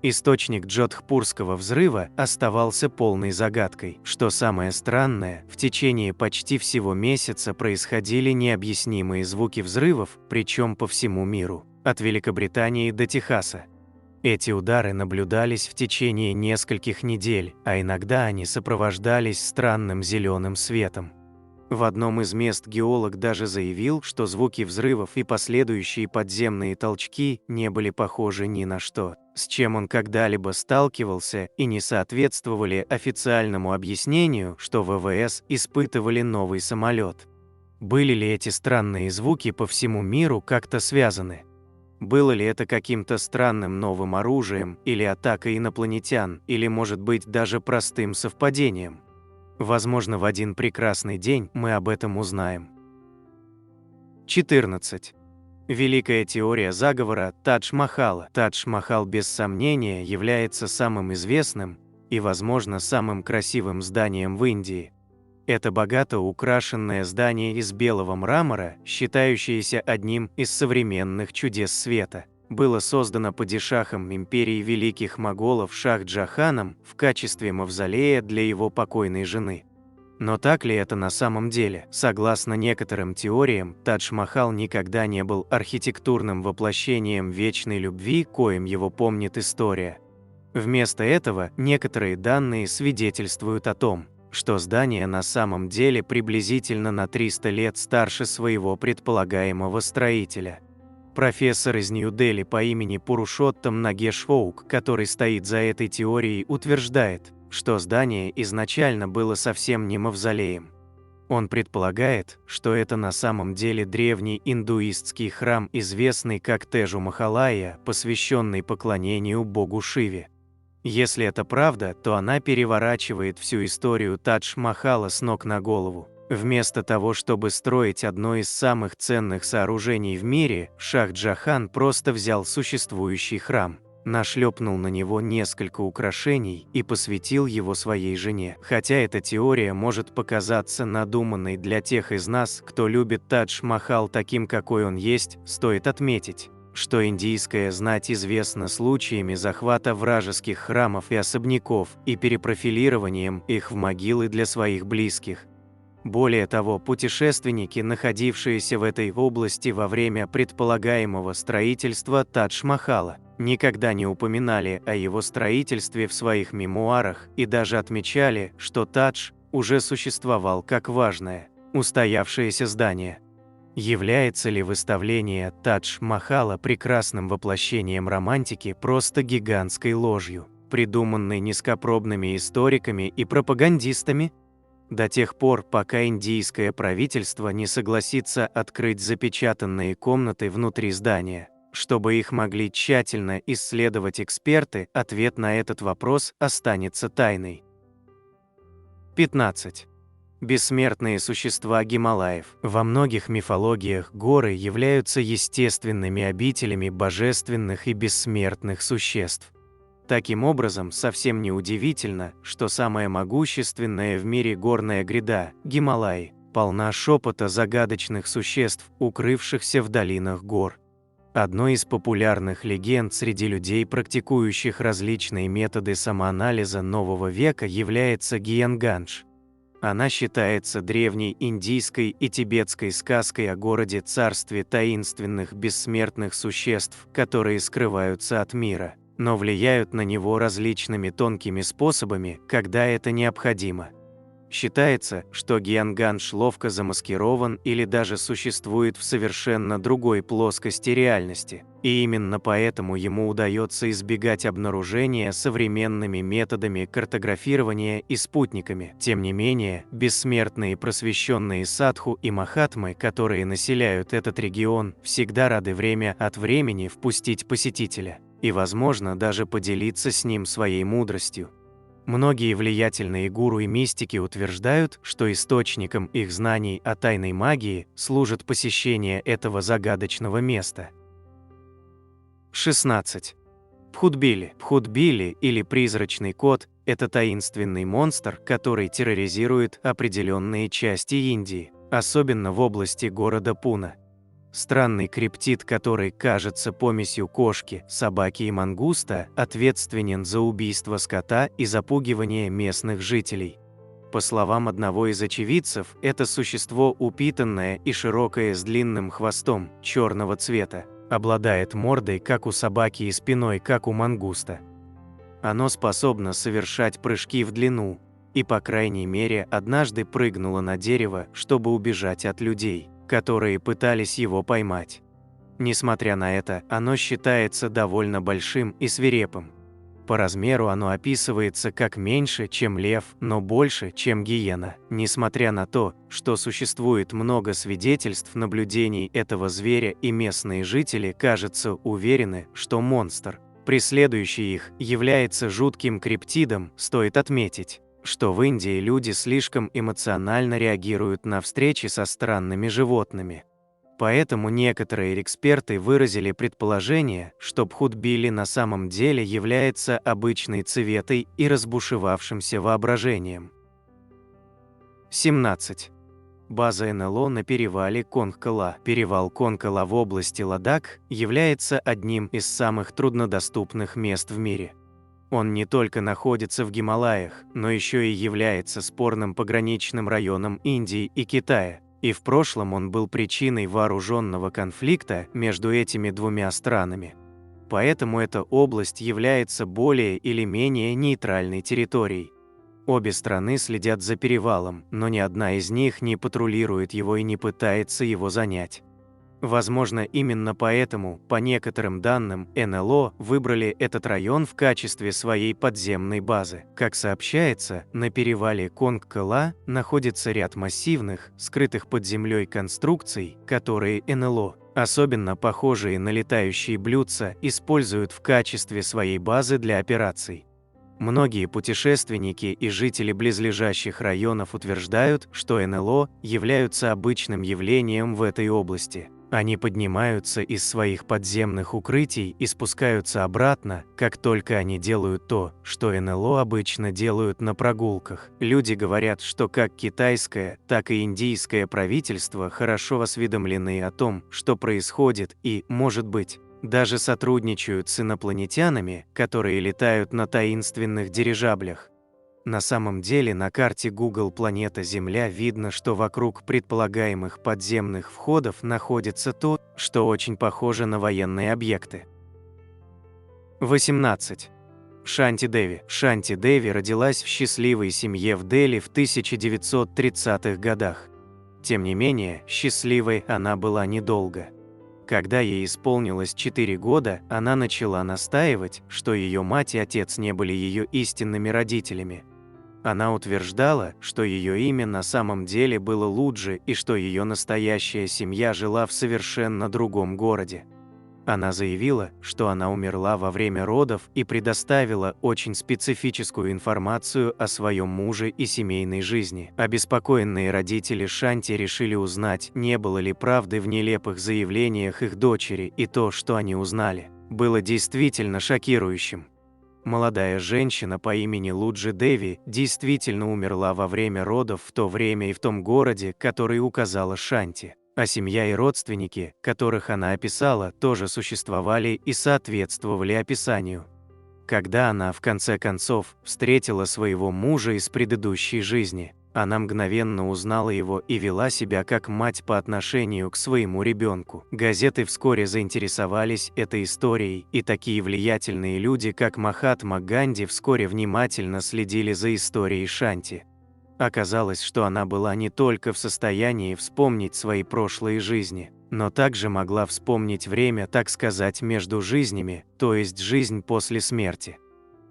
Источник джодхпурского взрыва оставался полной загадкой. Что самое странное, в течение почти всего месяца происходили необъяснимые звуки взрывов, причем по всему миру, от Великобритании до Техаса. Эти удары наблюдались в течение нескольких недель, а иногда они сопровождались странным зеленым светом. В одном из мест геолог даже заявил, что звуки взрывов и последующие подземные толчки не были похожи ни на что, с чем он когда-либо сталкивался, и не соответствовали официальному объяснению, что ВВС испытывали новый самолет. Были ли эти странные звуки по всему миру как-то связаны? Было ли это каким-то странным новым оружием, или атакой инопланетян, или, может быть, даже простым совпадением? Возможно, в один прекрасный день мы об этом узнаем. 14. Великая теория заговора Тадж-Махала. Тадж-Махал без сомнения является самым известным и, возможно, самым красивым зданием в Индии. Это богато украшенное здание из белого мрамора, считающееся одним из современных чудес света, было создано падишахом империи великих моголов Шах-Джаханом в качестве мавзолея для его покойной жены. Но так ли это на самом деле? Согласно некоторым теориям, Тадж-Махал никогда не был архитектурным воплощением вечной любви, коим его помнит история. Вместо этого некоторые данные свидетельствуют о том, что здание на самом деле приблизительно на 300 лет старше своего предполагаемого строителя. Профессор из Нью-Дели по имени Пурушоттам Нагешвоук, который стоит за этой теорией, утверждает, что здание изначально было совсем не мавзолеем. Он предполагает, что это на самом деле древний индуистский храм, известный как Теджу-Махалая, посвященный поклонению богу Шиве. Если это правда, то она переворачивает всю историю Тадж-Махала с ног на голову. Вместо того, чтобы строить одно из самых ценных сооружений в мире, Шах-Джахан просто взял существующий храм нашлепнул на него несколько украшений и посвятил его своей жене. Хотя эта теория может показаться надуманной для тех из нас, кто любит Тадж-Махал таким, какой он есть, стоит отметить, что индийская знать известна случаями захвата вражеских храмов и особняков и перепрофилированием их в могилы для своих близких. Более того, путешественники, находившиеся в этой области во время предполагаемого строительства Тадж-Махала, никогда не упоминали о его строительстве в своих мемуарах и даже отмечали, что Тадж уже существовал как важное, устоявшееся здание. Является ли выставление Тадж-Махала прекрасным воплощением романтики просто гигантской ложью, придуманной низкопробными историками и пропагандистами? До тех пор, пока индийское правительство не согласится открыть запечатанные комнаты внутри здания, чтобы их могли тщательно исследовать эксперты, ответ на этот вопрос останется тайной. 15. Бессмертные существа Гималаев. Во многих мифологиях горы являются естественными обителями божественных и бессмертных существ. Таким образом, совсем не удивительно, что самая могущественная в мире горная гряда, Гималаи, полна шепота загадочных существ, укрывшихся в долинах гор. Одной из популярных легенд среди людей, практикующих различные методы самоанализа нового века, является Гиенгандж. Она считается древней индийской и тибетской сказкой о городе-царстве таинственных бессмертных существ, которые скрываются от мира, но влияют на него различными тонкими способами, когда это необходимо. Считается, что Гиенгандж ловко замаскирован или даже существует в совершенно другой плоскости реальности, и именно поэтому ему удается избегать обнаружения современными методами картографирования и спутниками. Тем не менее, бессмертные просвещенные садху и махатмы, которые населяют этот регион, всегда рады время от времени впустить посетителя и, возможно, даже поделиться с ним своей мудростью. Многие влиятельные гуру и мистики утверждают, что источником их знаний о тайной магии служит посещение этого загадочного места. 16. Бхудбили. Бхудбили или призрачный кот – это таинственный монстр, который терроризирует определенные части Индии, особенно в области города Пуна. Странный криптид, который кажется помесью кошки, собаки и мангуста, ответственен за убийство скота и запугивание местных жителей. По словам одного из очевидцев, это существо упитанное и широкое с длинным хвостом, черного цвета, обладает мордой, как у собаки, и спиной, как у мангуста. Оно способно совершать прыжки в длину, и, по крайней мере, однажды прыгнуло на дерево, чтобы убежать от людей, которые пытались его поймать. Несмотря на это, оно считается довольно большим и свирепым. По размеру оно описывается как меньше, чем лев, но больше, чем гиена. Несмотря на то, что существует много свидетельств наблюдений этого зверя, и местные жители, кажется, уверены, что монстр, преследующий их, является жутким криптидом, стоит отметить, что в Индии люди слишком эмоционально реагируют на встречи со странными животными. Поэтому некоторые эксперты выразили предположение, что Бхудбили на самом деле является обычной цветой и разбушевавшимся воображением. 17. База НЛО на перевале Конгкала. Перевал Конкала в области Ладак является одним из самых труднодоступных мест в мире. Он не только находится в Гималаях, но еще и является спорным пограничным районом Индии и Китая, и в прошлом он был причиной вооруженного конфликта между этими двумя странами. Поэтому эта область является более или менее нейтральной территорией. Обе страны следят за перевалом, но ни одна из них не патрулирует его и не пытается его занять. Возможно, именно поэтому, по некоторым данным, НЛО выбрали этот район в качестве своей подземной базы. Как сообщается, на перевале Конгкала находится ряд массивных, скрытых под землей конструкций, которые НЛО, особенно похожие на летающие блюдца, используют в качестве своей базы для операций. Многие путешественники и жители близлежащих районов утверждают, что НЛО являются обычным явлением в этой области, Они поднимаются из своих подземных укрытий и спускаются обратно, как только они делают то, что НЛО обычно делают на прогулках. Люди говорят, что как китайское, так и индийское правительство хорошо осведомлены о том, что происходит, и, может быть, даже сотрудничают с инопланетянами, которые летают на таинственных дирижаблях. На самом деле на карте Google «Планета Земля» видно, что вокруг предполагаемых подземных входов находится то, что очень похоже на военные объекты. 18. Шанти Деви. Шанти Деви родилась в счастливой семье в Дели в 1930-х годах. Тем не менее, счастливой она была недолго. Когда ей исполнилось 4 года, она начала настаивать, что ее мать и отец не были ее истинными родителями. Она утверждала, что ее имя на самом деле было Луджи и что ее настоящая семья жила в совершенно другом городе. Она заявила, что она умерла во время родов и предоставила очень специфическую информацию о своем муже и семейной жизни. Обеспокоенные родители Шанти решили узнать, не было ли правды в нелепых заявлениях их дочери, и то, что они узнали, было действительно шокирующим. Молодая женщина по имени Луджи Деви действительно умерла во время родов в то время и в том городе, который указала Шанти, а семья и родственники, которых она описала, тоже существовали и соответствовали описанию. Когда она, в конце концов, встретила своего мужа из предыдущей жизни, она мгновенно узнала его и вела себя как мать по отношению к своему ребенку. Газеты вскоре заинтересовались этой историей, и такие влиятельные люди, как Махатма Ганди, вскоре внимательно следили за историей Шанти. Оказалось, что она была не только в состоянии вспомнить свои прошлые жизни, но также могла вспомнить время, так сказать, между жизнями, то есть жизнь после смерти.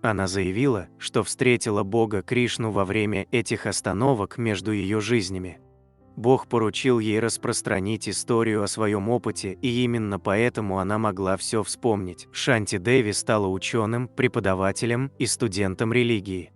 Она заявила, что встретила Бога Кришну во время этих остановок между ее жизнями. Бог поручил ей распространить историю о своем опыте, и именно поэтому она могла все вспомнить. Шанти Деви стала ученым, преподавателем и студентом религии.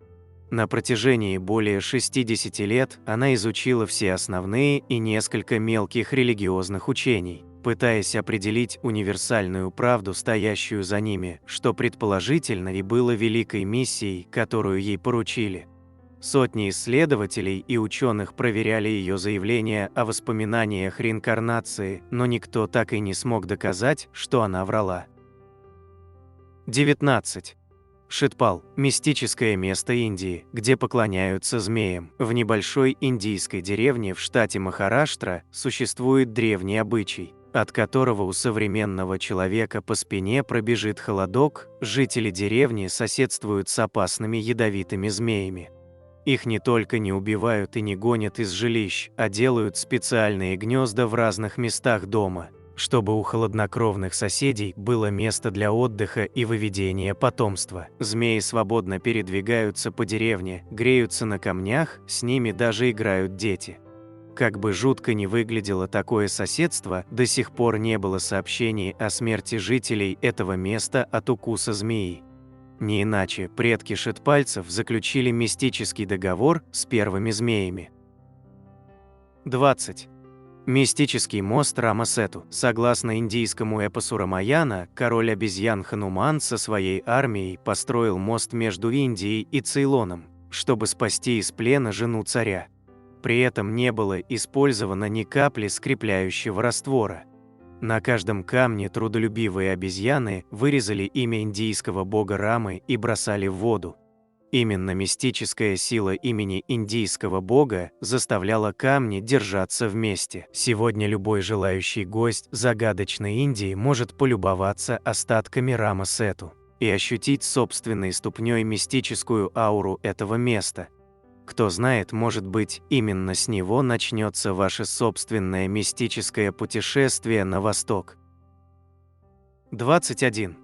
На протяжении более 60 лет она изучила все основные и несколько мелких религиозных учений, пытаясь определить универсальную правду, стоящую за ними, что предположительно и было великой миссией, которую ей поручили. Сотни исследователей и ученых проверяли ее заявления о воспоминаниях реинкарнации, но никто так и не смог доказать, что она врала. 19. Шитпал – мистическое место Индии, где поклоняются змеям. В небольшой индийской деревне в штате Махараштра существует древний обычай, от которого у современного человека по спине пробежит холодок. Жители деревни соседствуют с опасными ядовитыми змеями. Их не только не убивают и не гонят из жилищ, а делают специальные гнезда в разных местах дома, чтобы у холоднокровных соседей было место для отдыха и выведения потомства. Змеи свободно передвигаются по деревне, греются на камнях, с ними даже играют дети. Как бы жутко ни выглядело такое соседство, до сих пор не было сообщений о смерти жителей этого места от укуса змеи. Не иначе предки шитпальцев заключили мистический договор с первыми змеями. 20. Мистический мост Рама-Сету. Согласно индийскому эпосу Рамаяна, король обезьян Хануман со своей армией построил мост между Индией и Цейлоном, чтобы спасти из плена жену царя. При этом не было использовано ни капли скрепляющего раствора. На каждом камне трудолюбивые обезьяны вырезали имя индийского бога Рамы и бросали в воду. Именно мистическая сила имени индийского бога заставляла камни держаться вместе. Сегодня любой желающий гость загадочной Индии может полюбоваться остатками Рама-Сету и ощутить собственной ступней мистическую ауру этого места. Кто знает, может быть, именно с него начнется ваше собственное мистическое путешествие на восток. 21.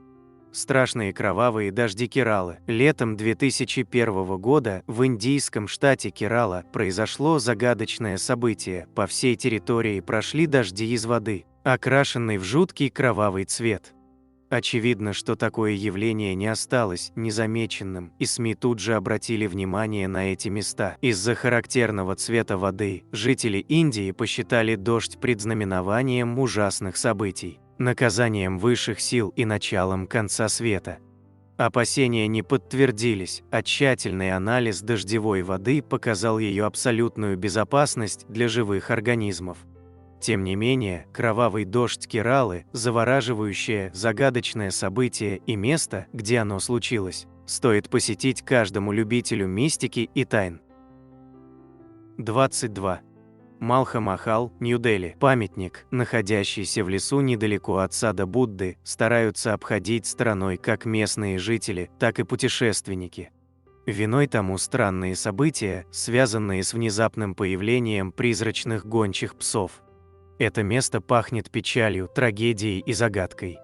Страшные кровавые дожди Кералы. Летом 2001 года в индийском штате Керала произошло загадочное событие. По всей территории прошли дожди из воды, окрашенной в жуткий кровавый цвет. Очевидно, что такое явление не осталось незамеченным, и СМИ тут же обратили внимание на эти места. Из-за характерного цвета воды жители Индии посчитали дождь предзнаменованием ужасных событий, наказанием высших сил и началом конца света. Опасения не подтвердились, а тщательный анализ дождевой воды показал ее абсолютную безопасность для живых организмов. Тем не менее, кровавый дождь Кералы – завораживающее, загадочное событие и место, где оно случилось, стоит посетить каждому любителю мистики и тайн. 22. Малха-Махал, Нью-Дели. Памятник, находящийся в лесу недалеко от сада Будды, стараются обходить стороной как местные жители, так и путешественники. Виной тому странные события, связанные с внезапным появлением призрачных гончих псов. Это место пахнет печалью, трагедией и загадкой.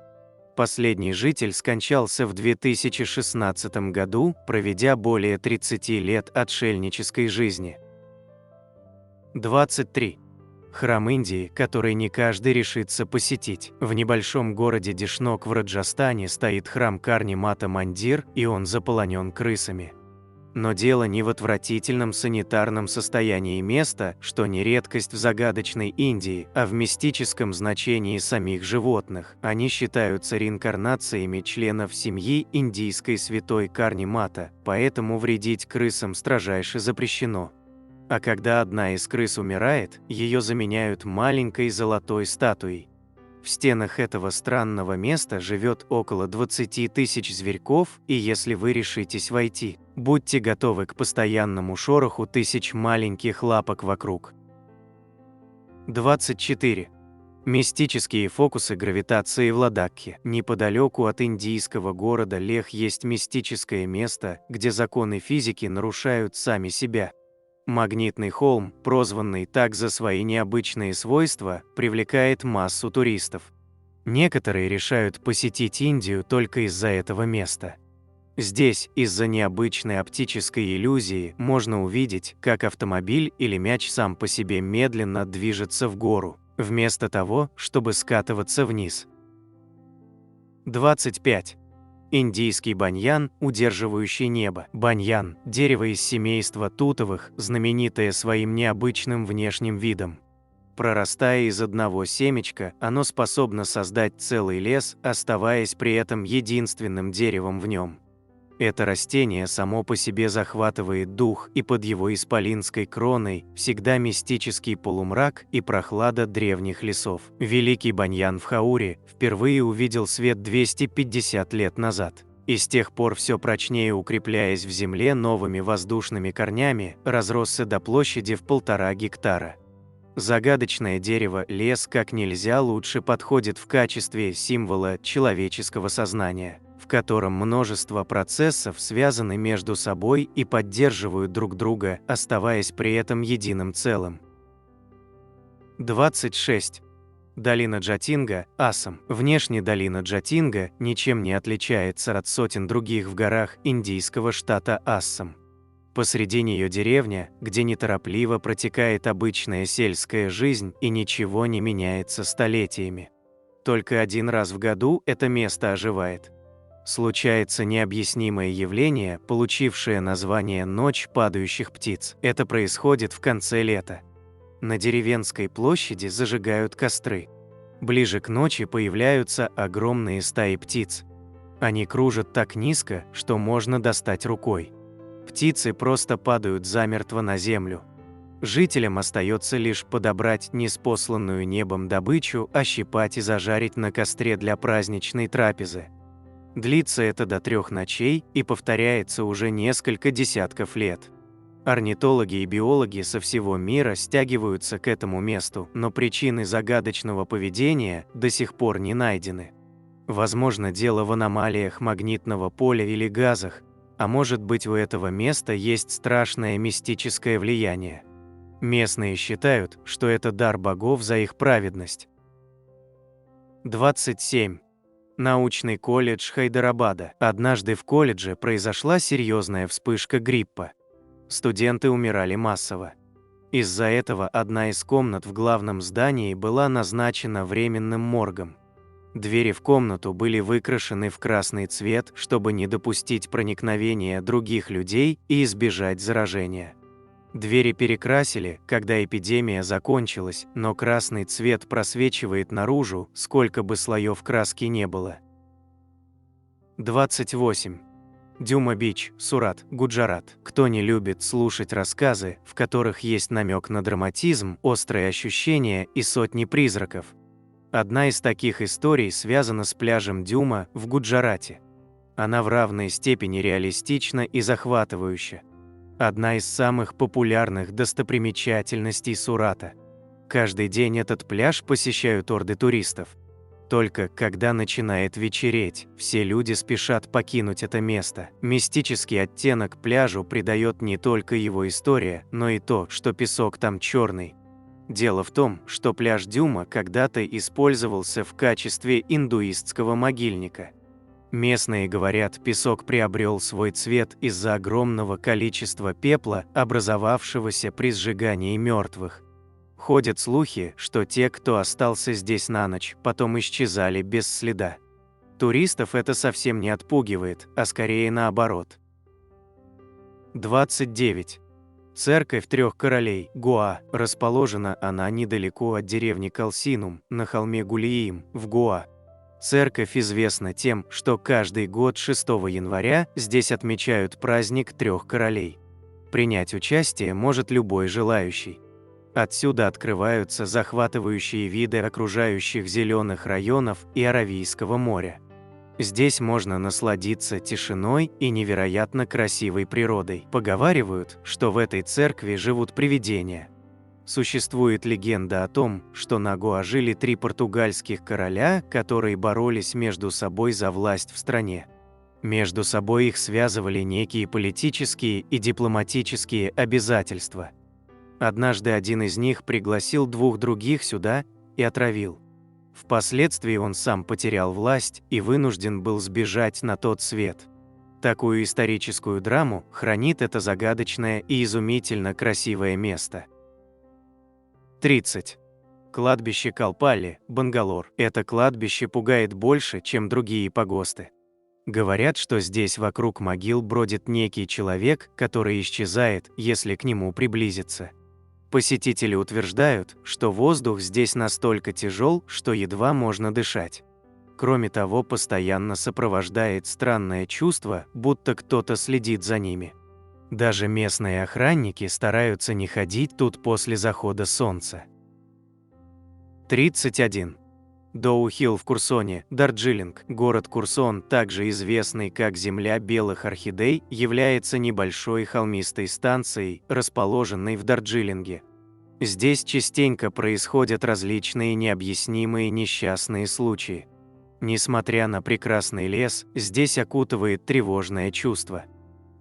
Последний житель скончался в 2016 году, проведя более 30 лет отшельнической жизни. 23. Храм Индии, который не каждый решится посетить. В небольшом городе Дишнок в Раджастане стоит храм Карни Мата Мандир, и он заполонен крысами. Но дело не в отвратительном санитарном состоянии места, что не редкость в загадочной Индии, а в мистическом значении самих животных. Они считаются реинкарнациями членов семьи индийской святой Карни Мата, поэтому вредить крысам строжайше запрещено. А когда одна из крыс умирает, ее заменяют маленькой золотой статуей. В стенах этого странного места живет около 20 тысяч зверьков, и если вы решитесь войти, будьте готовы к постоянному шороху тысяч маленьких лапок вокруг. 24. Мистические фокусы гравитации в Ладакхе. Неподалеку от индийского города Лех есть мистическое место, где законы физики нарушают сами себя. Магнитный холм, прозванный так за свои необычные свойства, привлекает массу туристов. Некоторые решают посетить Индию только из-за этого места. Здесь, из-за необычной оптической иллюзии, можно увидеть, как автомобиль или мяч сам по себе медленно движется в гору, вместо того, чтобы скатываться вниз. 25. Индийский баньян, удерживающий небо. Баньян – дерево из семейства тутовых, знаменитое своим необычным внешним видом. Прорастая из одного семечка, оно способно создать целый лес, оставаясь при этом единственным деревом в нем. Это растение само по себе захватывает дух, и под его исполинской кроной всегда мистический полумрак и прохлада древних лесов. Великий баньян в Хауре впервые увидел свет 250 лет назад. И с тех пор все прочнее укрепляясь в земле новыми воздушными корнями, разросся до площади в 1,5 гектара. Загадочное дерево лес как нельзя лучше подходит в качестве символа человеческого сознания, в котором множество процессов связаны между собой и поддерживают друг друга, оставаясь при этом единым целым. 26. Долина Джатинга, Ассам. Внешне долина Джатинга ничем не отличается от сотен других в горах индийского штата Ассам. Посреди нее деревня, где неторопливо протекает обычная сельская жизнь и ничего не меняется столетиями. Только один раз в году это место оживает. Случается необъяснимое явление, получившее название «Ночь падающих птиц». Это происходит в конце лета. На деревенской площади зажигают костры. Ближе к ночи появляются огромные стаи птиц. Они кружат так низко, что можно достать рукой. Птицы просто падают замертво на землю. Жителям остается лишь подобрать неспосланную небом добычу, ощипать и зажарить на костре для праздничной трапезы. Длится это до 3 ночей и повторяется уже несколько десятков лет. Орнитологи и биологи со всего мира стягиваются к этому месту, но причины загадочного поведения до сих пор не найдены. Возможно, дело в аномалиях магнитного поля или газах, а может быть, у этого места есть страшное мистическое влияние. Местные считают, что это дар богов за их праведность. 27. Научный колледж Хайдарабада. Однажды в колледже произошла серьезная вспышка гриппа. Студенты умирали массово. Из-за этого одна из комнат в главном здании была назначена временным моргом. Двери в комнату были выкрашены в красный цвет, чтобы не допустить проникновения других людей и избежать заражения. Двери перекрасили, когда эпидемия закончилась, но красный цвет просвечивает наружу, сколько бы слоев краски не было. 28. Дюма-Бич, Сурат, Гуджарат. Кто не любит слушать рассказы, в которых есть намек на драматизм, острые ощущения и сотни призраков? Одна из таких историй связана с пляжем Дюма в Гуджарате. Она в равной степени реалистична и захватывающа. Одна из самых популярных достопримечательностей Сурата. Каждый день этот пляж посещают орды туристов. Только когда начинает вечереть, все люди спешат покинуть это место. Мистический оттенок пляжу придает не только его история, но и то, что песок там черный. Дело в том, что пляж Дюма когда-то использовался в качестве индуистского могильника. Местные говорят, песок приобрел свой цвет из-за огромного количества пепла, образовавшегося при сжигании мертвых. Ходят слухи, что те, кто остался здесь на ночь, потом исчезали без следа. Туристов это совсем не отпугивает, а скорее наоборот. 29. Церковь трех королей, Гоа. Расположена она недалеко от деревни Калсинум, на холме Гулиим, в Гоа. Церковь известна тем, что каждый год 6 января здесь отмечают праздник трех королей. Принять участие может любой желающий. Отсюда открываются захватывающие виды окружающих зеленых районов и Аравийского моря. Здесь можно насладиться тишиной и невероятно красивой природой. Поговаривают, что в этой церкви живут привидения. Существует легенда о том, что на Гоа жили 3 португальских короля, которые боролись между собой за власть в стране. Между собой их связывали некие политические и дипломатические обязательства. Однажды один из них пригласил 2 других сюда и отравил. Впоследствии он сам потерял власть и вынужден был сбежать на тот свет. Такую историческую драму хранит это загадочное и изумительно красивое место. 30. Кладбище Калпалли, Бангалор. Это кладбище пугает больше, чем другие погосты. Говорят, что здесь вокруг могил бродит некий человек, который исчезает, если к нему приблизиться. Посетители утверждают, что воздух здесь настолько тяжел, что едва можно дышать. Кроме того, постоянно сопровождает странное чувство, будто кто-то следит за ними. Даже местные охранники стараются не ходить тут после захода солнца. 31. Доу-Хилл в Курсоне, Дарджилинг. Город Курсон, также известный как Земля белых орхидей, является небольшой холмистой станцией, расположенной в Дарджилинге. Здесь частенько происходят различные необъяснимые несчастные случаи. Несмотря на прекрасный лес, здесь окутывает тревожное чувство.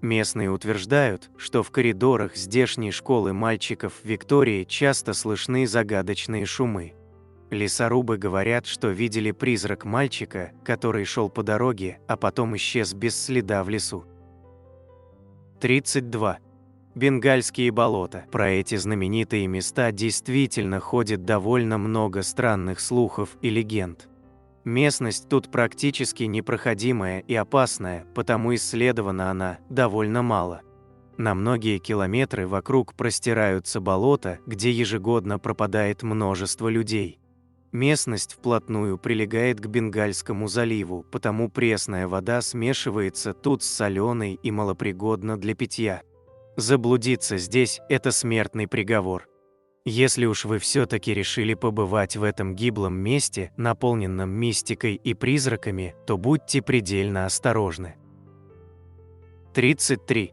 Местные утверждают, что в коридорах здешней школы мальчиков в Виктории часто слышны загадочные шумы. Лесорубы говорят, что видели призрак мальчика, который шел по дороге, а потом исчез без следа в лесу. 32. Бенгальские болота. Про эти знаменитые места действительно ходит довольно много странных слухов и легенд. Местность тут практически непроходимая и опасная, потому исследована она довольно мало. На многие километры вокруг простираются болота, где ежегодно пропадает множество людей. Местность вплотную прилегает к Бенгальскому заливу, потому пресная вода смешивается тут с соленой и малопригодна для питья. Заблудиться здесь – это смертный приговор. Если уж вы все-таки решили побывать в этом гиблом месте, наполненном мистикой и призраками, то будьте предельно осторожны. 33.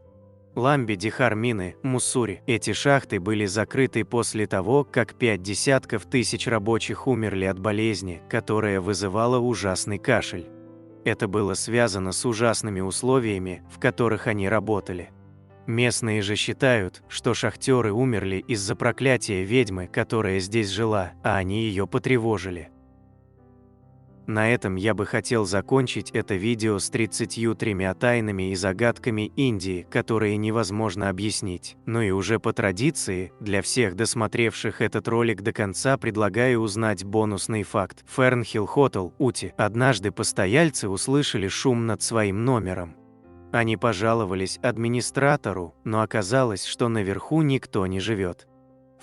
Ламби-Дихар-мины, Муссури. Эти шахты были закрыты после того, как 50 тысяч рабочих умерли от болезни, которая вызывала ужасный кашель. Это было связано с ужасными условиями, в которых они работали. Местные же считают, что шахтеры умерли из-за проклятия ведьмы, которая здесь жила, а они ее потревожили. На этом я бы хотел закончить это видео с 33 тайнами и загадками Индии, которые невозможно объяснить. Ну и уже по традиции, для всех досмотревших этот ролик до конца предлагаю узнать бонусный факт. Фернхилл Хотел, Ути. Однажды постояльцы услышали шум над своим номером. Они пожаловались администратору, но оказалось, что наверху никто не живет.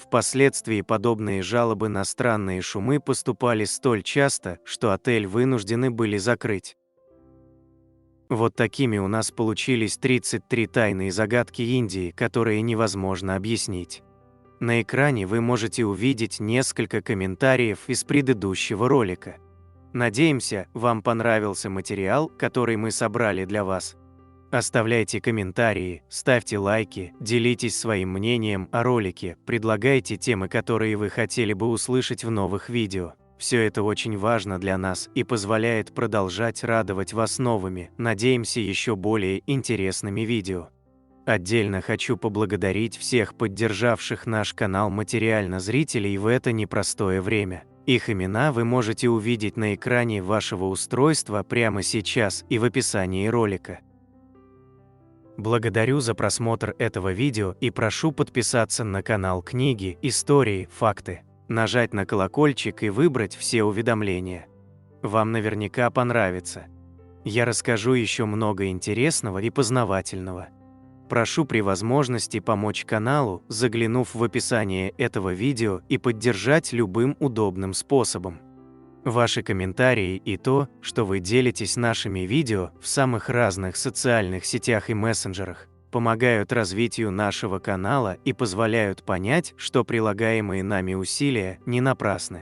Впоследствии подобные жалобы на странные шумы поступали столь часто, что отель вынуждены были закрыть. Вот такими у нас получились 33 тайные загадки Индии, которые невозможно объяснить. На экране вы можете увидеть несколько комментариев из предыдущего ролика. Надеемся, вам понравился материал, который мы собрали для вас. Оставляйте комментарии, ставьте лайки, делитесь своим мнением о ролике, предлагайте темы, которые вы хотели бы услышать в новых видео. Все это очень важно для нас и позволяет продолжать радовать вас новыми, надеемся, еще более интересными видео. Отдельно хочу поблагодарить всех поддержавших наш канал материально зрителей в это непростое время. Их имена вы можете увидеть на экране вашего устройства прямо сейчас и в описании ролика. Благодарю за просмотр этого видео и прошу подписаться на канал Книги, Истории, Факты, нажать на колокольчик и выбрать все уведомления. Вам наверняка понравится. Я расскажу еще много интересного и познавательного. Прошу при возможности помочь каналу, заглянув в описание этого видео и поддержать любым удобным способом. Ваши комментарии и то, что вы делитесь нашими видео в самых разных социальных сетях и мессенджерах, помогают развитию нашего канала и позволяют понять, что прилагаемые нами усилия не напрасны.